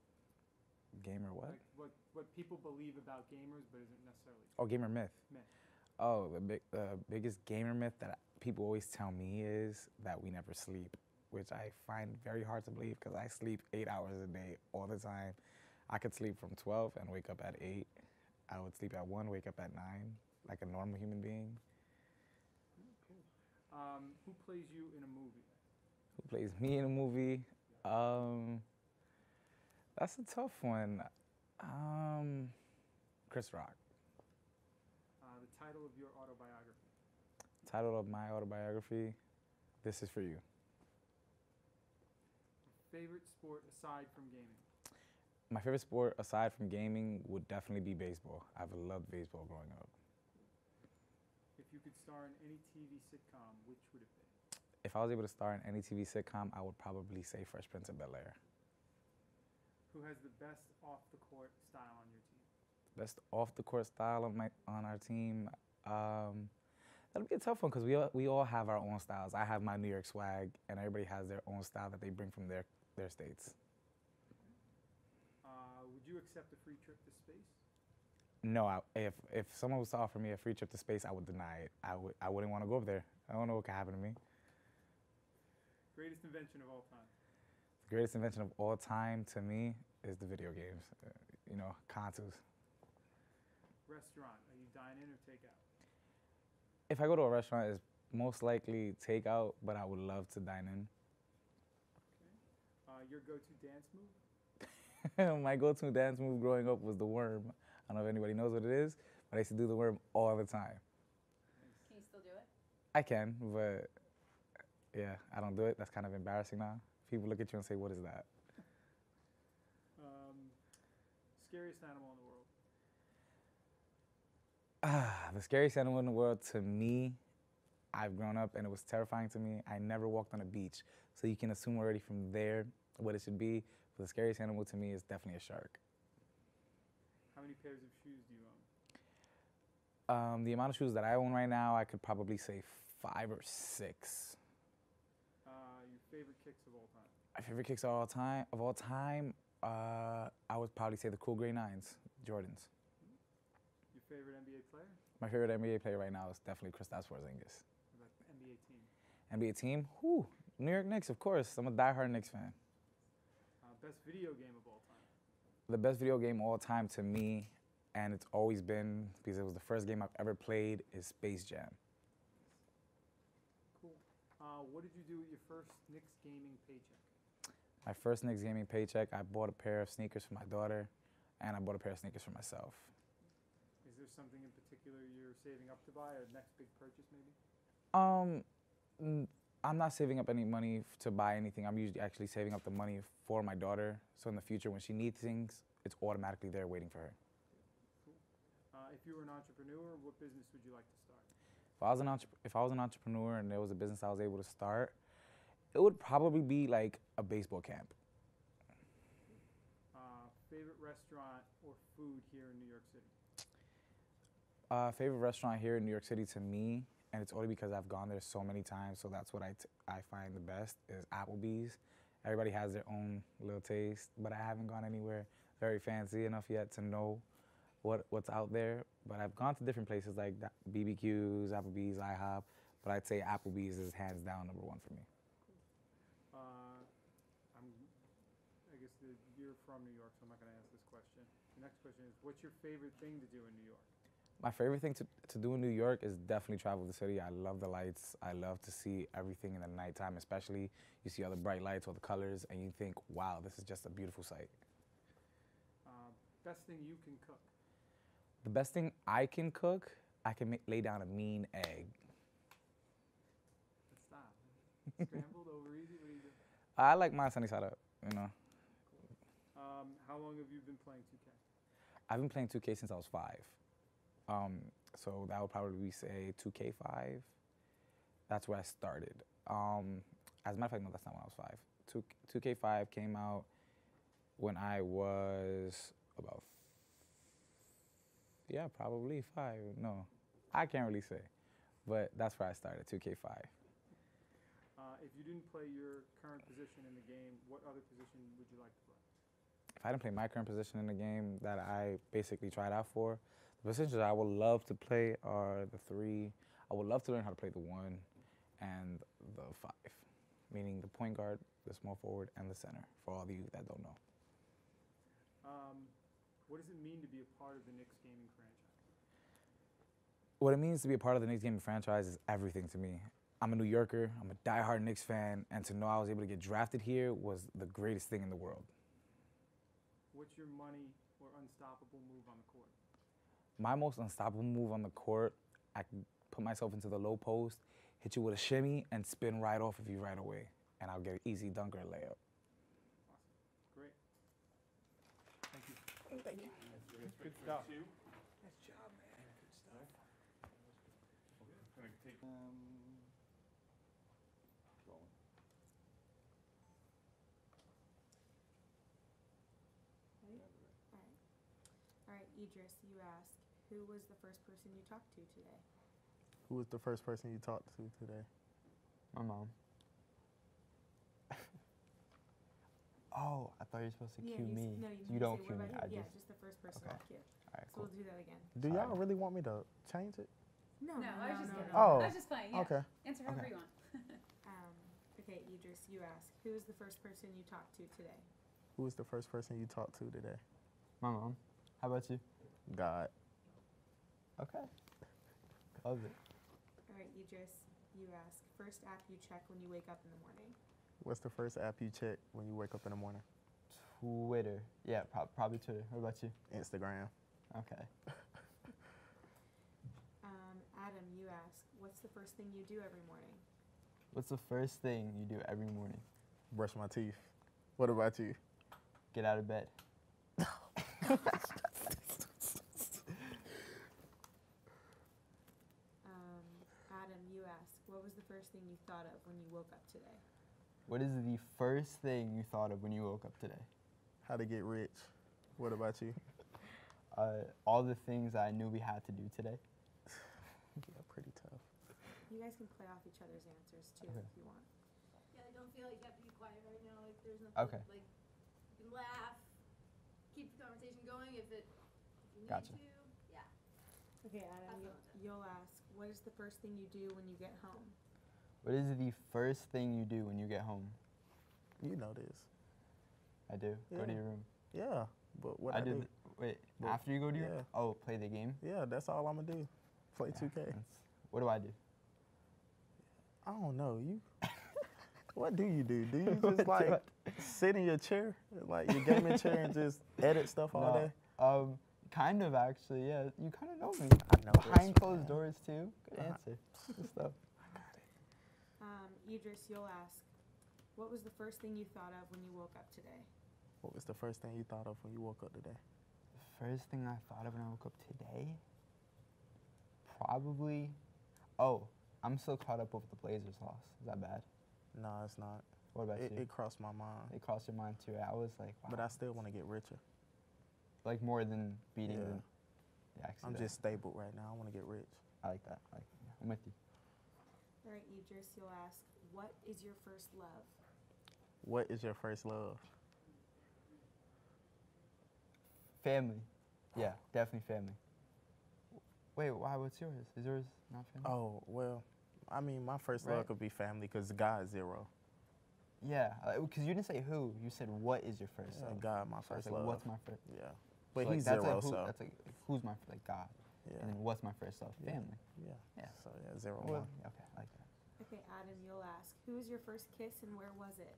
Gamer what? Like what people believe about gamers, but isn't necessarily Oh, gamer myth. myth. Oh, the biggest gamer myth that people always tell me is that we never sleep, which I find very hard to believe because I sleep 8 hours a day all the time. I could sleep from 12 and wake up at 8. I would sleep at 1, wake up at 9, like a normal human being. Who plays you in a movie? Who plays me in a movie? That's a tough one. Chris Rock. The title of your autobiography? Title of my autobiography, This Is For You. Favorite sport aside from gaming? My favorite sport aside from gaming would definitely be baseball. I've loved baseball growing up. If you could star in any TV sitcom, which would it be? If I was able to star in any TV sitcom, I would probably say Fresh Prince of Bel-Air. Who has the best off-the-court style on your team? Best off-the-court style on our team? That'll be a tough one because we all have our own styles. I have my New York swag, and everybody has their own style that they bring from their states. Would you accept a free trip to space? No, if someone was to offer me a free trip to space, I would deny it. I wouldn't want to go up there. I don't know what could happen to me. Greatest invention of all time? The greatest invention of all time to me is the video games. Consoles. Restaurant, are you dine in or take out? If I go to a restaurant, it's most likely takeout, but I would love to dine in. Okay. Your go-to dance move? My go-to dance move growing up was the worm. I don't know if anybody knows what it is, but I used to do the worm all the time. Can you still do it? I can, but yeah, I don't do it. That's kind of embarrassing now. People look at you and say, what is that? Scariest animal in the world? The scariest animal in the world to me, I've grown up and it was terrifying to me. I never walked on a beach. So you can assume already from there what it should be. But the scariest animal to me is definitely a shark. How many pairs of shoes do you own? The amount of shoes that I own right now, I could probably say 5 or 6. Your favorite kicks of all time? My favorite kicks of all time, I would probably say the Cool Grey 9s, Jordans. Your favorite NBA player? My favorite NBA player right now is definitely Kristaps Porzingis. What about the NBA team? NBA team? Whew, New York Knicks, of course. I'm a diehard Knicks fan. Best video game of all time? The best video game of all time to me, and it's always been, because it was the first game I've ever played, is Space Jam. Cool. What did you do with your first Knicks gaming paycheck? My first Knicks gaming paycheck, I bought a pair of sneakers for my daughter, and I bought a pair of sneakers for myself. Is there something in particular you're saving up to buy, or next big purchase maybe? I'm not saving up any money to buy anything. I'm usually actually saving up the money for my daughter, so in the future when she needs things, it's automatically there waiting for her. Cool. If you were an entrepreneur, what business would you like to start? If I was an entrepreneur and there was a business I was able to start, it would probably be like a baseball camp. Favorite restaurant or food here in New York City? Favorite restaurant here in New York City to me, and it's only because I've gone there so many times, so that's what I find the best, is Applebee's. Everybody has their own little taste, but I haven't gone anywhere very fancy enough yet to know what's out there. But I've gone to different places like BBQs, Applebee's, IHOP, but I'd say Applebee's is hands down #1 for me. I guess you're from New York, so I'm not going to ask this question. The next question is, what's your favorite thing to do in New York? My favorite thing to do in New York is definitely travel the city. I love the lights. I love to see everything in the nighttime, especially you see all the bright lights, all the colors, and you think, wow, this is just a beautiful sight. Best thing you can cook? The best thing I can cook, I can lay down a mean egg. Let's stop. Scrambled, over easy, what do you do? I like mine sunny side up, you know. Cool. How long have you been playing 2K? I've been playing 2K since I was 5. So that would probably say 2K5. That's where I started. As a matter of fact, no, that's not when I was 5. 2K5 came out when I was about, probably 5. No, I can't really say. But that's where I started, 2K5. If you didn't play your current position in the game, what other position would you like to play? If I didn't play my current position in the game that I basically tried out for, the Positions I would love to play are the 3. I would love to learn how to play the 1 and the 5, meaning the point guard, the small forward, and the center, for all of you that don't know. What does it mean to be a part of the Knicks gaming franchise? What it means to be a part of the Knicks gaming franchise is everything to me. I'm a New Yorker, I'm a diehard Knicks fan, and to know I was able to get drafted here was the greatest thing in the world. What's your money or unstoppable move on the court? My most unstoppable move on the court, I can put myself into the low post, hit you with a shimmy, and spin right off of you right away. And I'll get an easy dunk or layup. Awesome. Great. Thank you. Thank you. Good stuff. Nice job, man. Good stuff. Gonna take rolling. Ready? All right, Idris, you ask, who was the first person you talked to today? Who was the first person you talked to today? My mom. Oh, I thought you were supposed to cue me. No, you don't say, cue what me. about I you? just. Yeah, just the first person Okay. I'll cue. All right, So cool. we'll do that again. Do y'all really want me to change it? No, No, I was just kidding. Oh. I was just playing, yeah. Okay. Answer however Okay. you want. Okay, Idris, you ask, who was the first person you talked to today? Who was the first person you talked to today? My mom. How about you? God. Okay. Love it. All right, Idris, you ask, first app you check when you wake up in the morning? What's the first app you check when you wake up in the morning? Twitter. Yeah, probably Twitter. What about you? Instagram. Okay. Adam, you ask, what's the first thing you do every morning? What's the first thing you do every morning? Brush my teeth. What about you? Get out of bed. Adam, you ask, what was the first thing you thought of when you woke up today? What is the first thing you thought of when you woke up today? How to get rich. What about you? All the things I knew we had to do today. Yeah, pretty tough. You guys can play off each other's answers too Okay. if you want. Yeah, I don't feel like you have to be quiet right now. Like there's nothing. Okay. Like you can laugh, keep the conversation going if you need Gotcha. to. Yeah. Okay, Adam, Have fun with it. you'll ask, what is the first thing you do when you get home? What is the first thing you do when you get home? You know this. I do. Go to Yeah. your room. Yeah, but what I do. do? Wait, But- after you go to your yeah. Oh, play the game? Yeah, that's all I'm gonna do. Play Yeah, 2K. what do I do? I don't know. You. What do you do? Do you What just do like I- sit in your chair, like your gaming chair, and just edit stuff all day? Kind of actually, yeah. You kind of know me. I know this, Behind closed man. doors too. Good Uh-huh. answer. Good stuff. Idris, you'll ask, what was the first thing you thought of when you woke up today? What was the first thing you thought of when you woke up today? The first thing I thought of when I woke up today, probably. Oh, I'm still caught up with the Blazers loss. Is that bad? No, it's not. What about you? It crossed my mind, It crossed your mind too. I was like, wow. but I still want to get richer. like more than beating Yeah. the. Yeah, actually, I'm that- just stable right now. I want to get rich. I like that. I like that. Yeah, I'm with you. All right, Idris, you'll ask, what is your first love? What is your first love? Family. Yeah, definitely family. Wait, why? What's yours? Is yours not family? Oh well, I mean, my first Right. love could be family because God is zero. Yeah, because you didn't say who. You said what is your first Yeah, love. God, my So I was first like, love. what's my first? Yeah, but So, like, he's that's zero, like who, so that's like who's my God, yeah, and then what's my first love? Yeah. Family. yeah, Yeah. So yeah, 0 Well, 1. okay, I like that. Okay, Adam, you'll ask, who was your first kiss and where was it?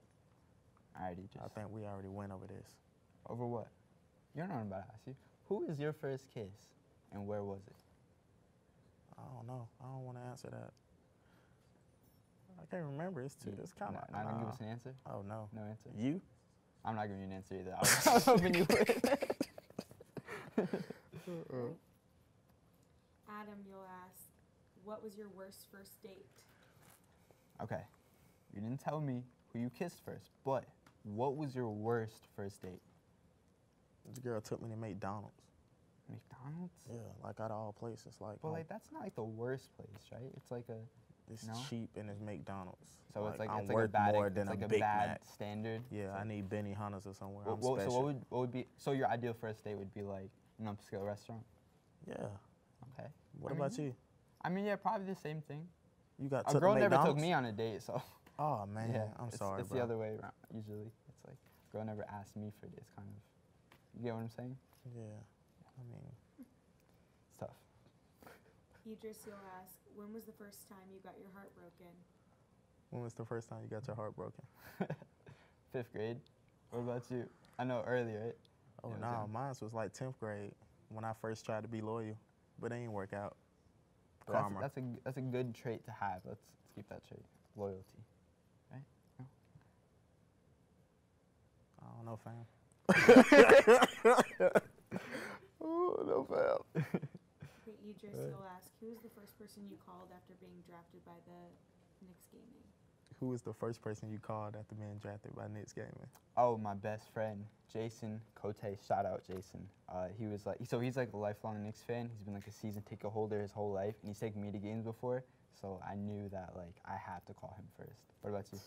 Alrighty, just I think we already went over this. over what? You're not about to ask you. Who is your first kiss, and where was it? I don't know. I don't want to answer that. I can't remember. It's too. It's kind of. Not gonna give us an answer. Oh no. No answer. You? I'm not giving you an answer either. I was hoping you would. Adam, you'll ask, what was your worst first date? Okay, you didn't tell me who you kissed first, but what was your worst first date? The girl took me to McDonald's. McDonald's? Yeah, like out of all places. Like, But like that's not like the worst place, right? It's like a it's no? cheap and it's McDonald's. so it's like I'm it's like worth a bad more it's than like a a Big bad Mac. standard. Yeah, It's I like- need Benihana's or somewhere. I'm so special. what would be so your ideal first date would be like an upscale restaurant? Yeah. Okay. What I mean, about you? I mean, yeah, probably the same thing. You got A took girl to never took McDonald's? me on a date, so. Oh man, Yeah, I'm it's, sorry, It's bro. the other way around. Usually, it's like girl never asked me for this kind of. You get what I'm saying? Yeah. I mean, It's tough. Idris, you'll ask, when was the first time you got your heart broken? when was the first time you got your heart broken? 5th grade. What about you? I know early, right? Oh Yeah, no, okay. mine was like 10th grade when I first tried to be loyal, but it ain't work out. But Karma. That's a good trait to have. Let's keep that trait. Loyalty. Right? No? I don't know, fam. Oh, no, fam. Okay, Idris, you'll ask, who was the first person you called after being drafted by the Knicks Gaming? Who was the first person you called after being drafted by Knicks Gaming? Oh, my best friend, Jason Cote. Shout out, Jason. He was like, so he's like a lifelong Knicks fan. He's been like a season ticket holder his whole life, and he's taken me to games before. So I knew that like I had to call him first. What about you?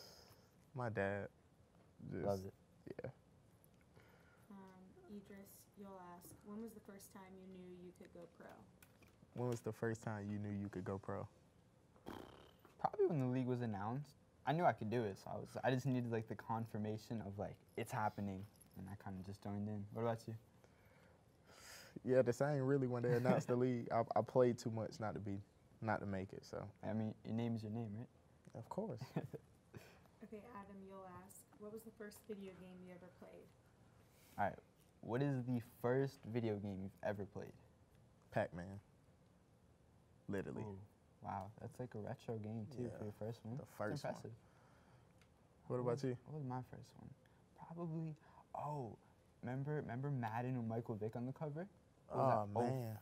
My dad. Just, Loves it. Yeah. Idris, you'll ask, when was the first time you knew you could go pro? When was the first time you knew you could go pro? Probably when the league was announced. I knew I could do it, so I just needed like the confirmation of like it's happening, and I kind of just joined in. What about you? Yeah, the same really when they announced the league. I played too much not to make it, so. I mean, your name is your name, right? Of course. Okay, Adam, you'll ask, what was the first video game you ever played? All right. What is the first video game you've ever played? Pac-Man. Literally. Ooh, wow, that's like a retro game too Yeah, for your first one. the That's first one. impressive. What about you? What was my first one? Probably. Oh, remember Madden with Michael Vick on the cover? What was Oh, that? man.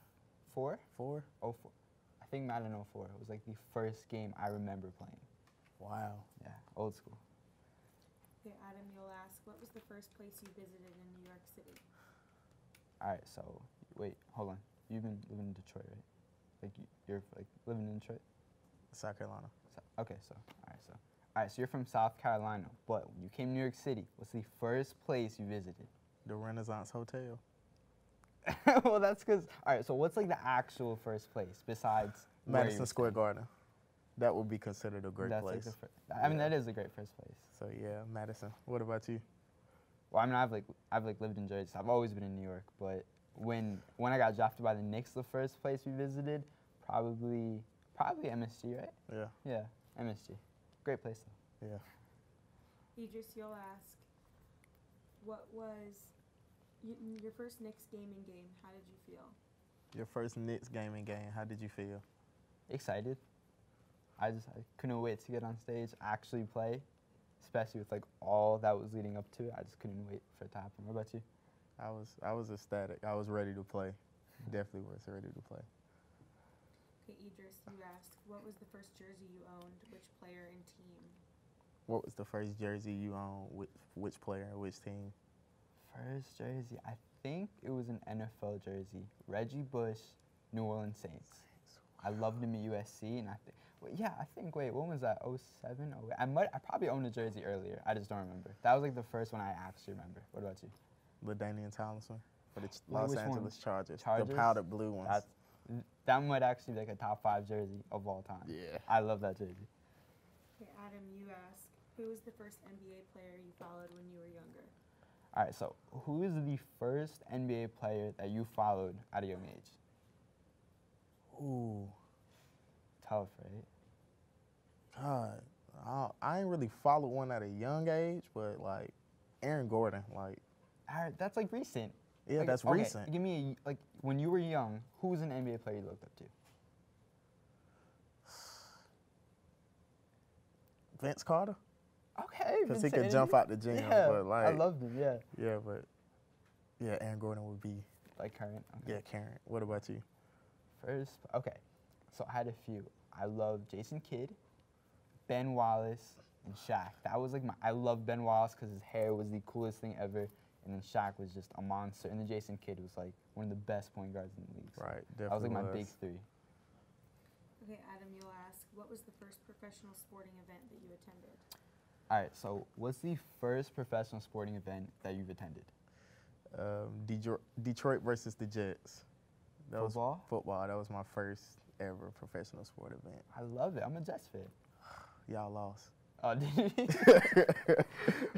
04? 4? 04. I think Madden 04. It was like the first game I remember playing. Wow. Yeah, old school. Okay, Adam, you'll ask, what was the first place you visited in New York City? All right, so wait, hold on. You've been living in Detroit, right? Like you're like living in Detroit. South Carolina. Okay, so all right, so you're from South Carolina, but when you came to New York City, what's the first place you visited? The Renaissance Hotel. Well, that's because. All right, so what's like the actual first place besides where you Madison were Square staying? Garden. That would be considered a great That's place. like I mean, Yeah. that is a great first place. So yeah, Madison. What about you? Well, I mean, I've lived in Jersey. So I've always been in New York, but when I got drafted by the Knicks, the first place we visited, probably MSG, right? Yeah. Yeah, MSG. Great place though. Yeah. Idris, you'll ask, what was your first Knicks gaming game? How did you feel? Your first Knicks gaming game. How did you feel? Excited. I couldn't wait to get on stage, actually play, especially with like all that was leading up to it. I just couldn't wait for it to happen. What about you? I was ecstatic. I was ready to play. Definitely was ready to play. Okay, Idris, you asked, what was the first jersey you owned? Which player and team? What was the first jersey you owned? Which player and which team? First jersey, I think it was an NFL jersey. Reggie Bush, New Orleans Saints. I loved him at USC, and wait, when was that? 07? Oh, I probably owned a jersey earlier. I just don't remember. That was like the first one I actually remember. What about you? LaDainian Tomlinson for the Wait, Los which one? Angeles Chargers. Chargers? The powdered blue ones. That might actually be like a top 5 jersey of all time. Yeah. I love that jersey. Okay, Adam, you ask, who was the first NBA player you followed when you were younger? All right, so who is the first NBA player that you followed at a young age? Ooh. Tough, right? God, I ain't really followed one at a young age, but like Aaron Gordon, like. All right, that's like recent. Yeah, Like, that's okay, recent. Give me like when you were young, who was an NBA player you looked up to? Vince Carter, Okay, because he Vincent could jump Edwards. out the gym, Yeah, but like. I loved him. Yeah, Yeah, but yeah, Aaron Gordon would be. like current. Okay. Yeah, Karen. What about you? First, okay. So I had a few. I loved Jason Kidd, Ben Wallace, and Shaq. That was like I loved Ben Wallace because his hair was the coolest thing ever, and then Shaq was just a monster, and then Jason Kidd was like one of the best point guards in the league. So Right, that was like definitely my big 3. Okay, Adam, you'll ask, what was the first professional sporting event that you attended? All right. So what's the first professional sporting event that you've attended? Detroit versus the Jets. That was Football? football. That was my first ever professional sport event. I love it. I'm a Jets fan. Y'all lost. Oh, did you?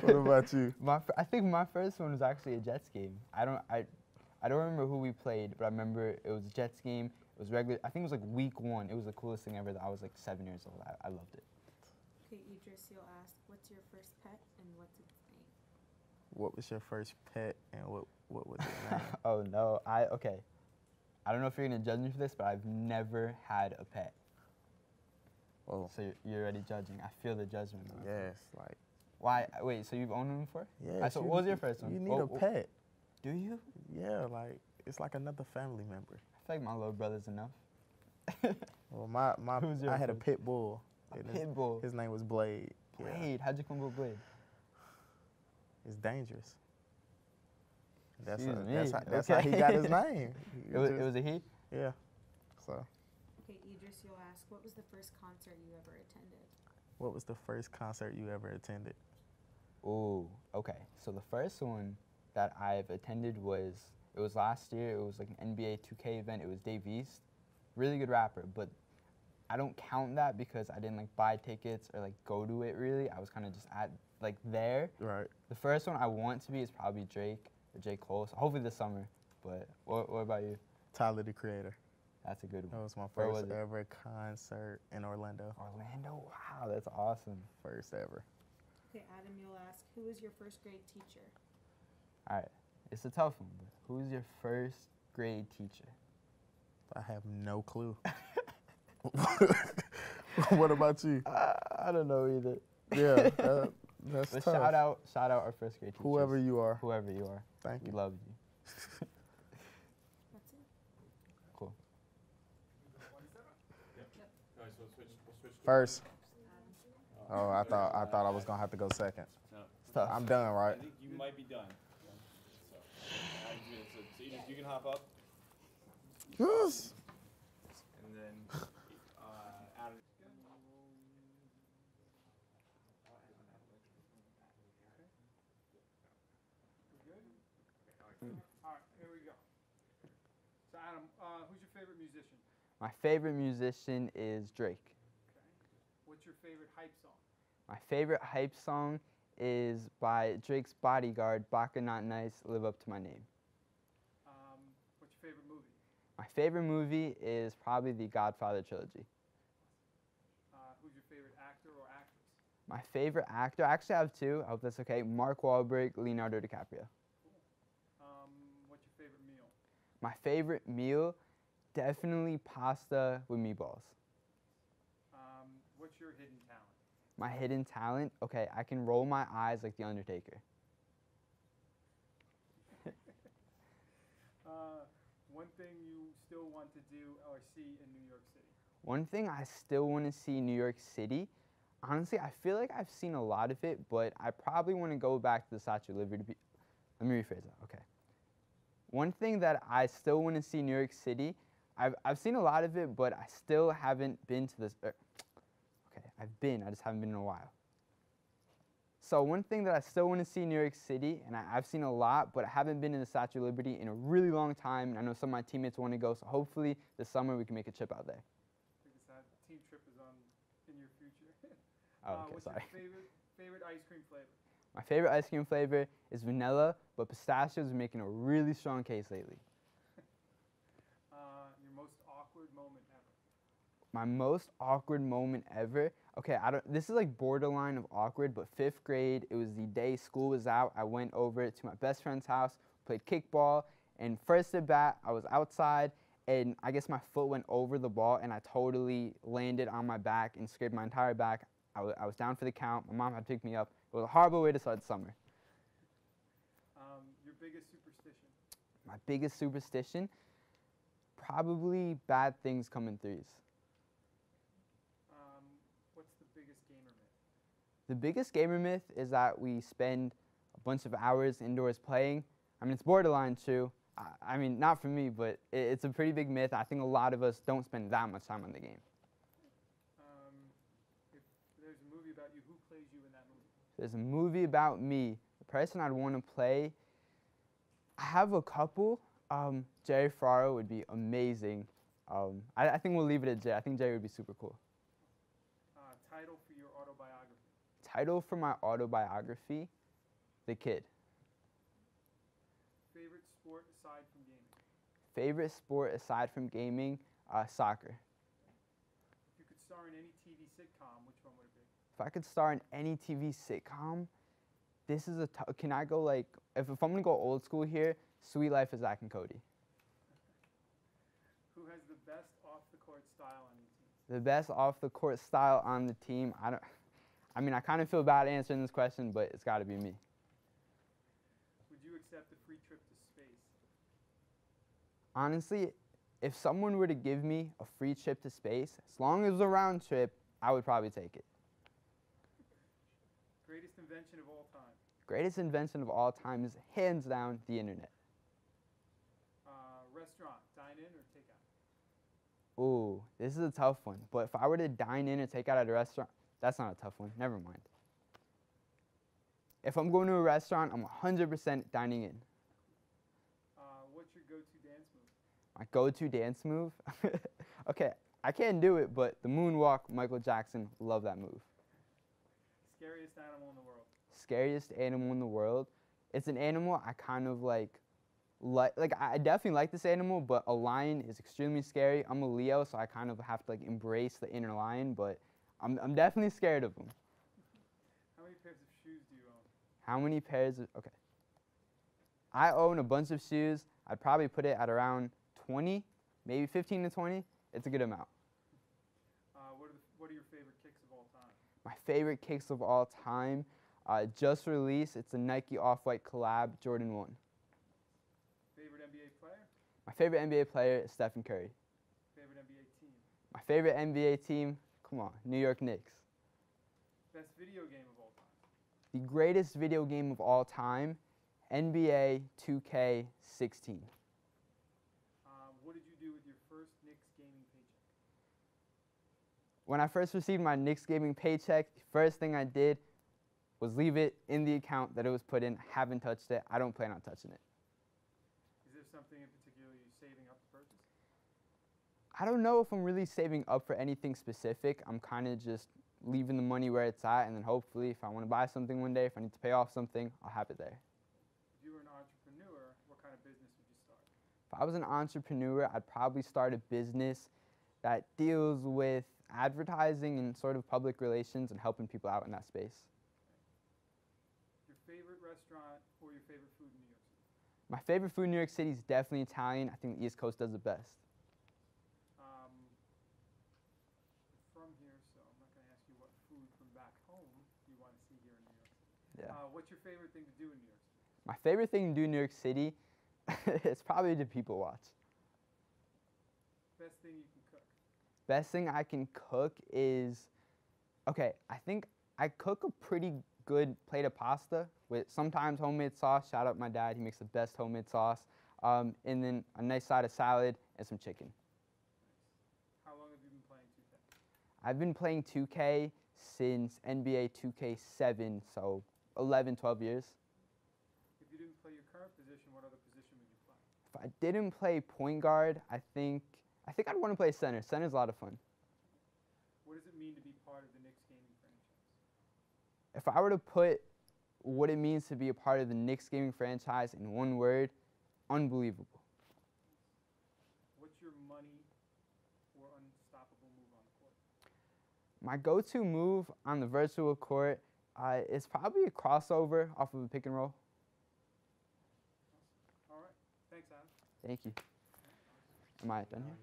What about you? I think my first one was actually a Jets game. I don't remember who we played, but I remember it was a Jets game. It was regular. I think it was like week 1. It was the coolest thing ever. I was like 7 years old. I loved it. Okay, Idris, you'll ask, what's your first pet and what's its name? What was your first pet and what was its name? Oh no, okay. I don't know if you're gonna judge me for this, but I've never had a pet. Oh, So you're already judging. I feel the judgment. yes, like Why? Wait, so you've owned one before? yeah. So what was your first one? You need Oh, a pet. Do you? Yeah, like it's like another family member. I feel like my little brother's enough. Well, my Who's your I had a first? pit bull. A and pit bull. His name was Blade. Yeah. Blade. How'd you come up with Blade? It's dangerous. That's Excuse me. that's how he got his Okay. name. He It was just- a he? yeah. So, Okay, Idris, you'll ask, what was the first concert you ever attended? what was the first concert you ever attended? Ooh, okay. So the first one that I've attended was last year. It was like an NBA 2K event. It was Dave East, really good rapper. But I don't count that because I didn't like buy tickets or like go to it. Really, I was kind of just at like there. Right. The first one I want to be is probably Drake or J. Cole. So hopefully this summer. But what about you? Tyler the Creator. That's a good That one. was my Where first was it? ever concert in Orlando. Orlando. Wow, that's awesome. First ever. Okay, Adam, you'll ask, who was your first grade teacher? All right, it's a tough one. But who's your first grade teacher? I have no clue. What about you? I don't know either. Yeah, that's But tough. shout out our first grade teachers. Whoever you are. Whoever you are. Thank We you. love you. That's it. Cool. First. Oh, I thought I was gonna have to go second. Stuff. I'm done, right? I think you might be done. So you can hop up, Yes. and then Adam. All right, here we go. So Adam, who's your favorite musician? My favorite musician is Drake. Okay. What's your favorite hype song? My favorite hype song is by Drake's Bodyguard, Baka Not Nice, Live Up to My Name. What's your favorite movie? My favorite movie is probably the Godfather trilogy. Who's your favorite actor or actress? My favorite actor, I actually have two, I hope that's okay. Mark Wahlberg, Leonardo DiCaprio. What's your favorite meal? My favorite meal, definitely pasta with meatballs. What's your hidden talent? My hidden talent, okay, I can roll my eyes like The Undertaker. One thing you still want to do or see in New York City? One thing I still want to see in New York City, honestly, I feel like I've seen a lot of it, but I probably want to go back to the Statue of Liberty. Let me rephrase that, okay. One thing that I still want to see in New York City, I've seen a lot of it, but I still haven't been to this, okay, I just haven't been in a while. So one thing that I still want to see in New York City, and I've seen a lot, but I haven't been in the Statue of Liberty in a really long time, and I know some of my teammates want to go, so hopefully this summer we can make a trip out there. I think this team trip is in your future. Oh, okay, what's sorry. your favorite ice cream flavor? My favorite ice cream flavor is vanilla, but pistachios are making a really strong case lately. Your most awkward moment ever? My most awkward moment ever, okay, this is like borderline of awkward, but 5th grade, it was the day school was out. I went over to my best friend's house, played kickball, and first at bat, I was outside, and I guess my foot went over the ball, and I totally landed on my back and scraped my entire back. I was down for the count. My mom had to pick me up. It was a horrible way to start the summer. Your biggest superstition? My biggest superstition, probably bad things come in threes. What's the biggest gamer myth? The biggest gamer myth is that we spend a bunch of hours indoors playing. I mean, it's borderline true. I mean, not for me, but it's a pretty big myth. I think a lot of us don't spend that much time on the game. If there's a movie about you, who plays you in that movie? There's a movie about me. The person I'd want to play, I have a couple. Jerry Ferraro would be amazing. I think we'll leave it at Jerry. I think Jerry would be super cool. Title for your autobiography. Title for my autobiography, The Kid. Favorite sport aside from gaming. Favorite sport aside from gaming, soccer. If you could star in any TV sitcom, which one would it be? If I could star in any TV sitcom, this is can I go like, if I'm gonna go old school here, Sweet Life of Zack and Cody. Who has the best off-the-court style on your team? The best off-the-court style on the team, I mean, I kind of feel bad answering this question, but it's gotta be me. Would you accept a free trip to space? Honestly, if someone were to give me a free trip to space, as long as it was a round trip, I would probably take it. Greatest invention of all time? Greatest invention of all time is hands down the internet. Restaurant, dine in or take out? Ooh, this is a tough one. But if I were to dine in or take out at a restaurant, that's not a tough one. Never mind. If I'm going to a restaurant, I'm 100% dining in. What's your go-to dance move? My go-to dance move? Okay, I can't do it, but the moonwalk, Michael Jackson, love that move. Scariest animal in the world? Scariest animal in the world? It's an animal I kind of like I definitely like this animal, but a lion is extremely scary. I'm a Leo, so I kind of have to like embrace the inner lion, but I'm definitely scared of them. How many pairs of shoes do you own? How many pairs of, okay. I own a bunch of shoes. I'd probably put it at around 20, maybe 15 to 20. It's a good amount. What are your favorite kicks of all time? My favorite kicks of all time, just released. It's a Nike Off-White collab, Jordan 1. Favorite NBA player? My favorite NBA player is Stephen Curry. Favorite NBA team? My favorite NBA team, come on, New York Knicks. Best video game of all time? The greatest video game of all time, NBA 2K16. What did you do with your first Knicks gaming paycheck? When I first received my Knicks gaming paycheck, the first thing I did was leave it in the account that it was put in. I haven't touched it. I don't plan on touching it. Is there something in particular you're saving up to purchase? I don't know if I'm really saving up for anything specific. I'm kind of just leaving the money where it's at, and then hopefully if I want to buy something one day, if I need to pay off something, I'll have it there. If you were an entrepreneur, what kind of business would you start? If I was an entrepreneur, I'd probably start a business that deals with advertising and sort of public relations and helping people out in that space. Your favorite restaurant or your favorite food in New York City? My favorite food in New York City is definitely Italian. I think the East Coast does it best. From here, so I'm not going to ask you what food from back home you want to see here in New York City. Yeah. What's your favorite thing to do in New York City? My favorite thing to do in New York City is probably to people watch. Best thing you can cook? Best thing I can cook is, okay, I think I cook a pretty good plate of pasta with sometimes homemade sauce. Shout out my dad, he makes the best homemade sauce. And then a nice side of salad and some chicken. How long have you been playing 2K? I've been playing 2K since NBA 2K7, so 11, 12 years. If you didn't play your current position, what other position would you play? If I didn't play point guard, I think I'd want to play center. Center's a lot of fun. What does it mean to be part of the Knicks gaming franchise? If I were to put what it means to be a part of the Knicks gaming franchise in one word, unbelievable. What's your money or unstoppable move on the court? My go-to move on the virtual court is probably a crossover off of a pick and roll. All right. Thanks, Adam. Thank you. Am I done here?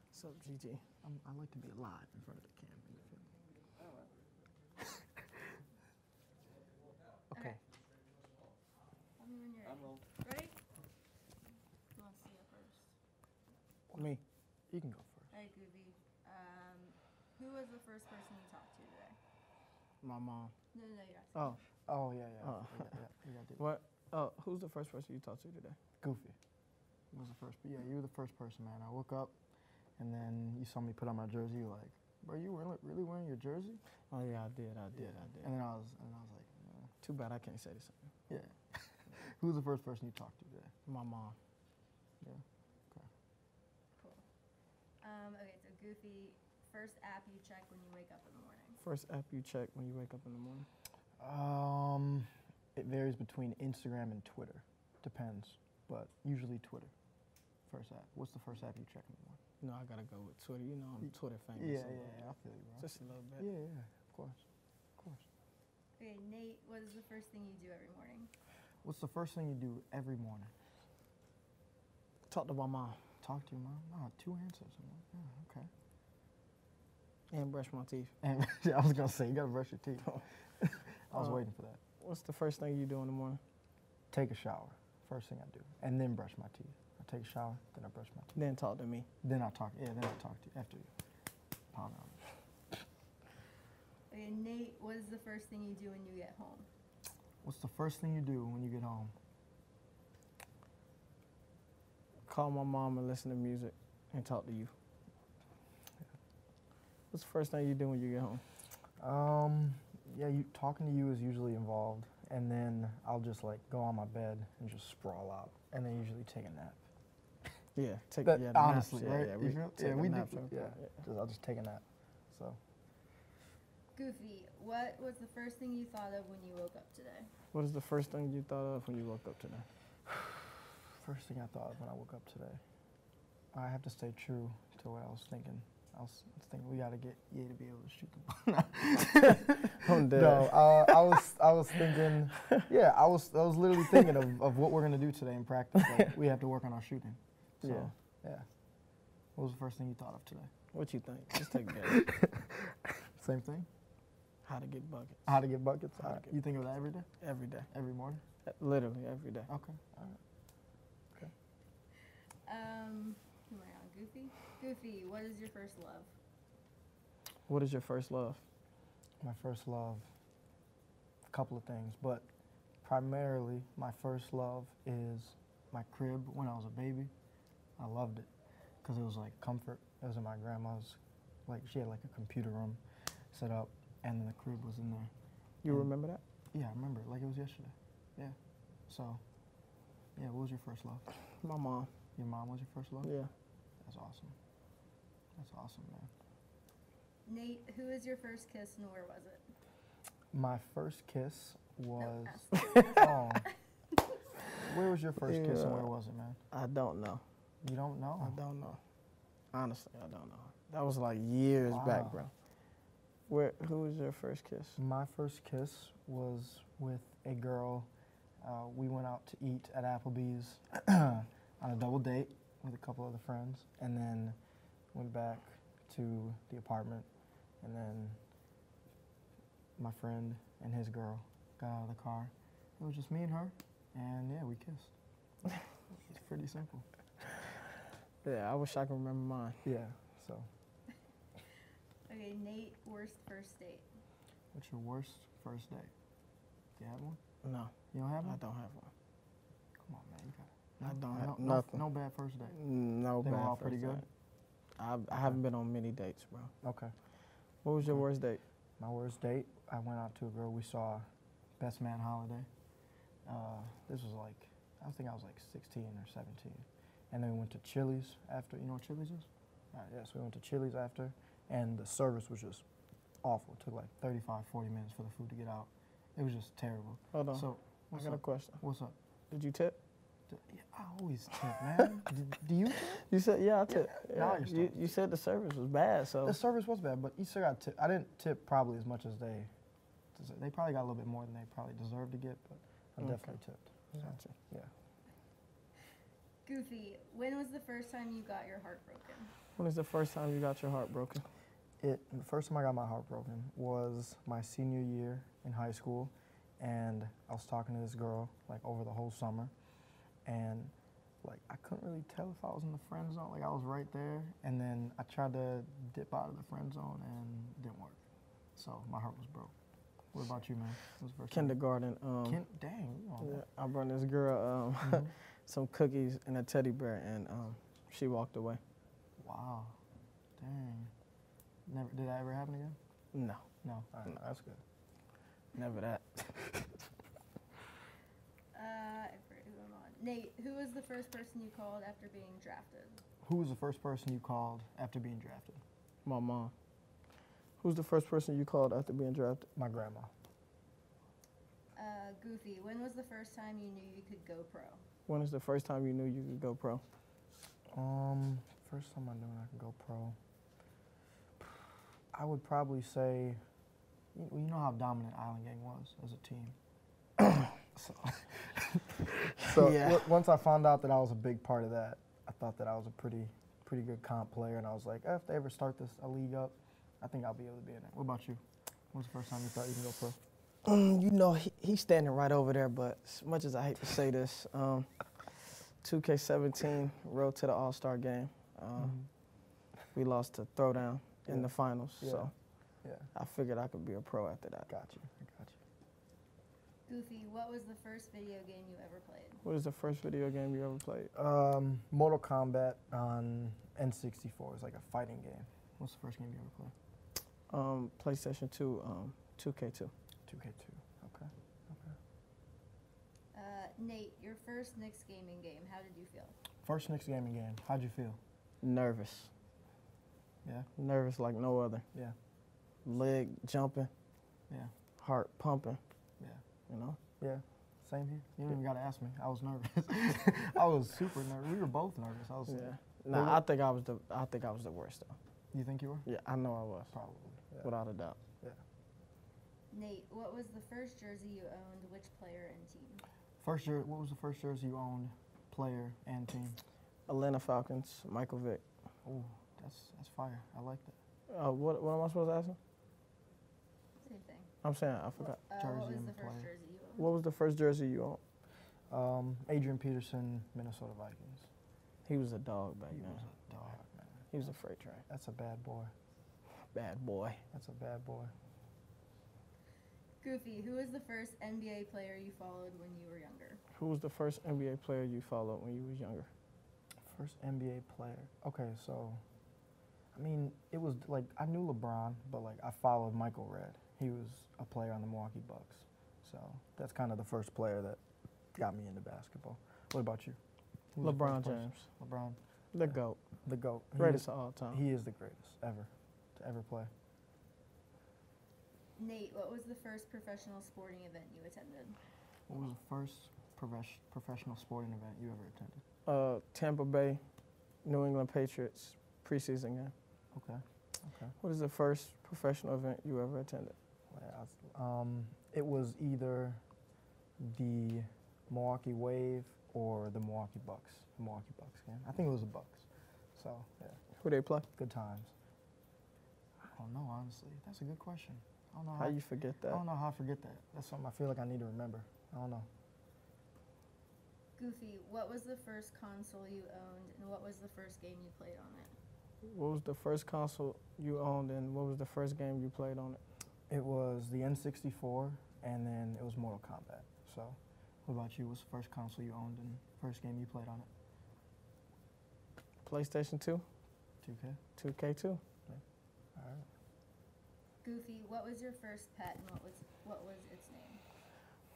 What's up, GG? I like to be live in front of the camera. You feel me? Okay. Tell me when you're ready. Ready? Who wants to go first? Me. You can go first. Hey, Goofy. Who was the first person you talked to today? My mom. No, you're asking. Oh, yeah. Oh. Yeah, I did. What? Who's the first person you talked to today? Goofy. Was the first. Yeah, you were the first person, man. I woke up, and then you saw me put on my jersey. You were like, bro, you really wearing your jersey? Oh yeah, I did. And then I was like, Too bad I can't say the same. yeah. Who's the first person you talked to today? My mom. Yeah. Okay. Cool. Okay, so Goofy, first app you check when you wake up in the morning. First app you check when you wake up in the morning? It varies between Instagram and Twitter. Depends, but usually Twitter. First app. What's the first app you check in the morning? You know, I gotta go with Twitter. You know, I'm Twitter famous. Yeah, so I feel you, bro. Just a little bit. Yeah, of course. Okay, Nate, what is the first thing you do every morning? What's the first thing you do every morning? Talk to my mom. Talk to your mom? Oh, 2 answers. Yeah, okay. And brush my teeth. And I was gonna say, you gotta brush your teeth. I was waiting for that. What's the first thing you do in the morning? Take a shower. First thing I do. And then brush my teeth. I take a shower, then I brush my teeth. Then talk to me. Then I talk to you after you. Pound on it. Okay, Nate, what is the first thing you do when you get home? What's the first thing you do when you get home? Call my mom and listen to music and talk to you. What's the first thing you do when you get home? Yeah, talking to you is usually involved, and then I'll just like go on my bed and just sprawl out, and then usually take a nap. Yeah, take That, the honestly, naps. right? Yeah, You feel? take a we do. nap Yeah, sometime, I'll just take a nap. So, Goofy, what was the first thing you thought of when you woke up today? What is the first thing you thought of when you woke up today? first thing I thought of when I woke up today, I have to stay true to what I was thinking. I was thinking we got to get Ye to be able to shoot the ball. I'm dead. No, I was thinking, yeah, I was literally thinking of what we're gonna do today in practice. Like, we have to work on our shooting. So, yeah. What was the first thing you thought of today? What you think? Just take a guess. Same thing. How to get buckets. How to get buckets. How to Alright. get You think of that every day? Every day. Every morning. Literally every day. Okay. All right. Who am I on? Goofy? Goofy, what is your first love? What is your first love? My first love. A couple of things, but primarily my first love is my crib when I was a baby. I loved it because it was like comfort. It was in my grandma's, like she had like a computer room set up, and the crib was in there. You And- remember that? Yeah, I remember it like it was yesterday. Yeah. So, yeah, what was your first love? My mom. Your mom was your first love? Yeah. That's awesome. That's awesome, man. Nate, who is your first kiss and where was it? My first kiss was. ask Oh. Where was your first kiss and where was it, man? I don't know. You don't know? I don't know. Honestly, I don't know. That was like years back, Wow. bro. Who was your first kiss? My first kiss was with a girl. We went out to eat at Applebee's on a double date with a couple other friends, and then went back to the apartment, and then my friend and his girl got out of the car. It was just me and her, and yeah, we kissed. It's pretty simple. Yeah, I wish I could remember mine. Yeah, so. Okay, Nate, worst first date. What's your worst first date? Do you have one? No, You don't have I one? don't have one. Come on, man, you got it. I don't have no, nothing. No bad first date. No They bad were all first pretty good? date. I haven't been on many dates, bro. Okay. What was your worst date? My worst date, I went out to a girl we saw, Best Man Holiday. This was like, I think I was like 16 or 17. And then we went to Chili's after. You know what Chili's is? All right, yeah, so we went to Chili's after, and the service was just awful. It took like 35, 40 minutes for the food to get out. It was just terrible. Hold on. So, I what's got a up? question. What's up? Did you tip? Yeah, I always tip, man. Do you tip? You said, yeah, I tipped. now Yeah. you're You said the service was bad, so. The service was bad, but you still got tip. I didn't tip probably as much as they probably got a little bit more than they probably deserved to get, but I Okay. definitely tipped. So, Gotcha. yeah. Goofy, when was the first time you got your heart broken? When was the first time you got your heart broken? The first time I got my heart broken was my senior year in high school, and I was talking to this girl like over the whole summer, and like I couldn't really tell if I was in the friend zone. Like I was right there, and then I tried to dip out of the friend zone and it didn't work. So my heart was broke. What about you, man? What was the first time? Kindergarten. Dang, you on that. I brought this girl some cookies and a teddy bear, and she walked away. Wow. Dang. Never. Did that ever happen again? No, No. All right, that's good. never that. I Nate, who was the first person you called after being drafted? Who was the first person you called after being drafted? My mom. Who's the first person you called after being drafted? My grandma. Goofy, when was the first time you knew you could go pro? When is the first time you knew you could go pro? First time I knew I could go pro. I would probably say, you know how dominant Island Gang was as a team. So Yeah. Once I found out that I was a big part of that, I thought that I was a pretty good comp player, and I was like, if they ever start a league up, I think I'll be able to be in it. What about you? When's the first time you thought you could go pro? You know, he's standing right over there, but as much as I hate to say this, 2K17, road to the All-Star game. We lost to Throwdown in the finals, so I figured I could be a pro after that. Got you. Goofy, what was the first video game you ever played? What is the first video game you ever played? Mortal Kombat on N64. It's like a fighting game. What's the first game you ever played? PlayStation 2, 2K2. 2K2. Okay. Nate, your first Knicks gaming game, how did you feel? First Knicks gaming game. How'd you feel? Nervous. Yeah. Nervous like no other. Yeah. Leg jumping. Yeah. Heart pumping. Yeah. You know? Yeah. Same here. You didn't even got to ask me. I was nervous. I was super nervous. We were both nervous. I was. Yeah. Nah, I think I was the worst though. You think you were? Yeah, I know I was. Probably. Yeah. Without a doubt. Yeah. Nate, what was the first jersey you owned, which player and team? What was the first jersey you owned, player and team? Atlanta Falcons, Michael Vick. Oh, that's fire. I like that. What am I supposed to ask him? Same thing. I'm saying I forgot. What was and the the first player. jersey you owned? What was the first jersey you owned? Adrian Peterson, Minnesota Vikings. He was a dog back He then. was a dog, man. He was a freight train. That's a bad boy. Bad boy. That's a bad boy. Goofy, who was the first NBA player you followed when you were younger? Who was the first NBA player you followed when you was younger? First NBA player. Okay, so, I mean, it was like, I knew LeBron, but like I followed Michael Redd. He was a player on the Milwaukee Bucks. So that's kind of the first player that got me into basketball. What about you? Who's the LeBron first person? James. LeBron. The GOAT. The GOAT. Greatest of all time. He is the greatest ever to ever play. Nate, what was the first professional sporting event you attended? What was the first professional sporting event you ever attended? Tampa Bay, New England Patriots preseason game. Okay. What is the first professional event you ever attended? It was either the Milwaukee Wave or the Milwaukee Bucks. The Milwaukee Bucks game. I think it was the Bucks. So, yeah. Who they play? Good times. I don't know, honestly. That's a good question. I don't know How you forget that? I don't know how I forget that. That's something I feel like I need to remember. I don't know. Goofy, what was the first console you owned, and what was the first game you played on it? What was the first console you owned, and what was the first game you played on it? It was the N64, and then it was Mortal Kombat. So, what about you? What's the first console you owned and first game you played on it? PlayStation 2? 2K? 2K2. All right. Goofy, what was your first pet, and what was its name?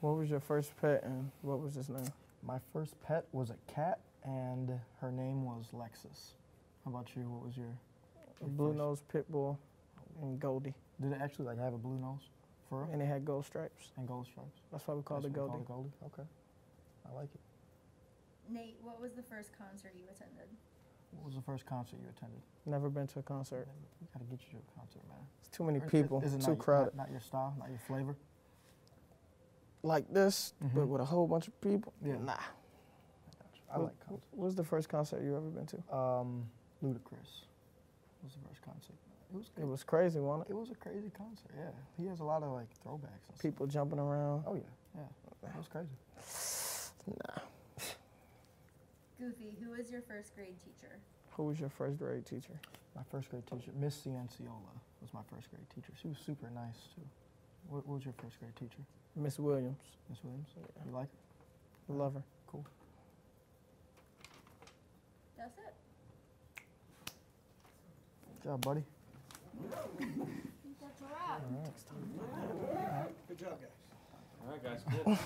What was your first pet, and what was its name? My first pet was a cat, and her name was Lexus. How about you? What was your Blue first? nose pit bull and Goldie. Did it actually like have a blue nose? For real? And it had gold stripes. And gold stripes? That's why we call it That's what we Goldie. call it Goldie? Okay. I like it. Nate, what was the first concert you attended? What was the first concert you attended? Never been to a concert. We gotta get you to a concert, man. It's too many Or people. Is it Too not, crowded. Not your style, not your flavor? Like this, but Mhm. with a whole bunch of people. Yeah. Nah. I like concerts. What was the first concert you ever been to? Ludacris was the first concert. It was good. It was crazy, wasn't it? It was a crazy concert, yeah. He has a lot of like throwbacks and stuff. People jumping around. Oh yeah, yeah. It was crazy. Nah. Goofy, who was your first grade teacher? Who was your first grade teacher? My first grade teacher, Miss Cianciola, was my first grade teacher. She was super nice too. What was your first grade teacher? Miss Williams. Miss Williams? You like her? Love her. Cool. That's it. Good job, buddy. That's a wrap. Good job, guys. All right, guys, cool.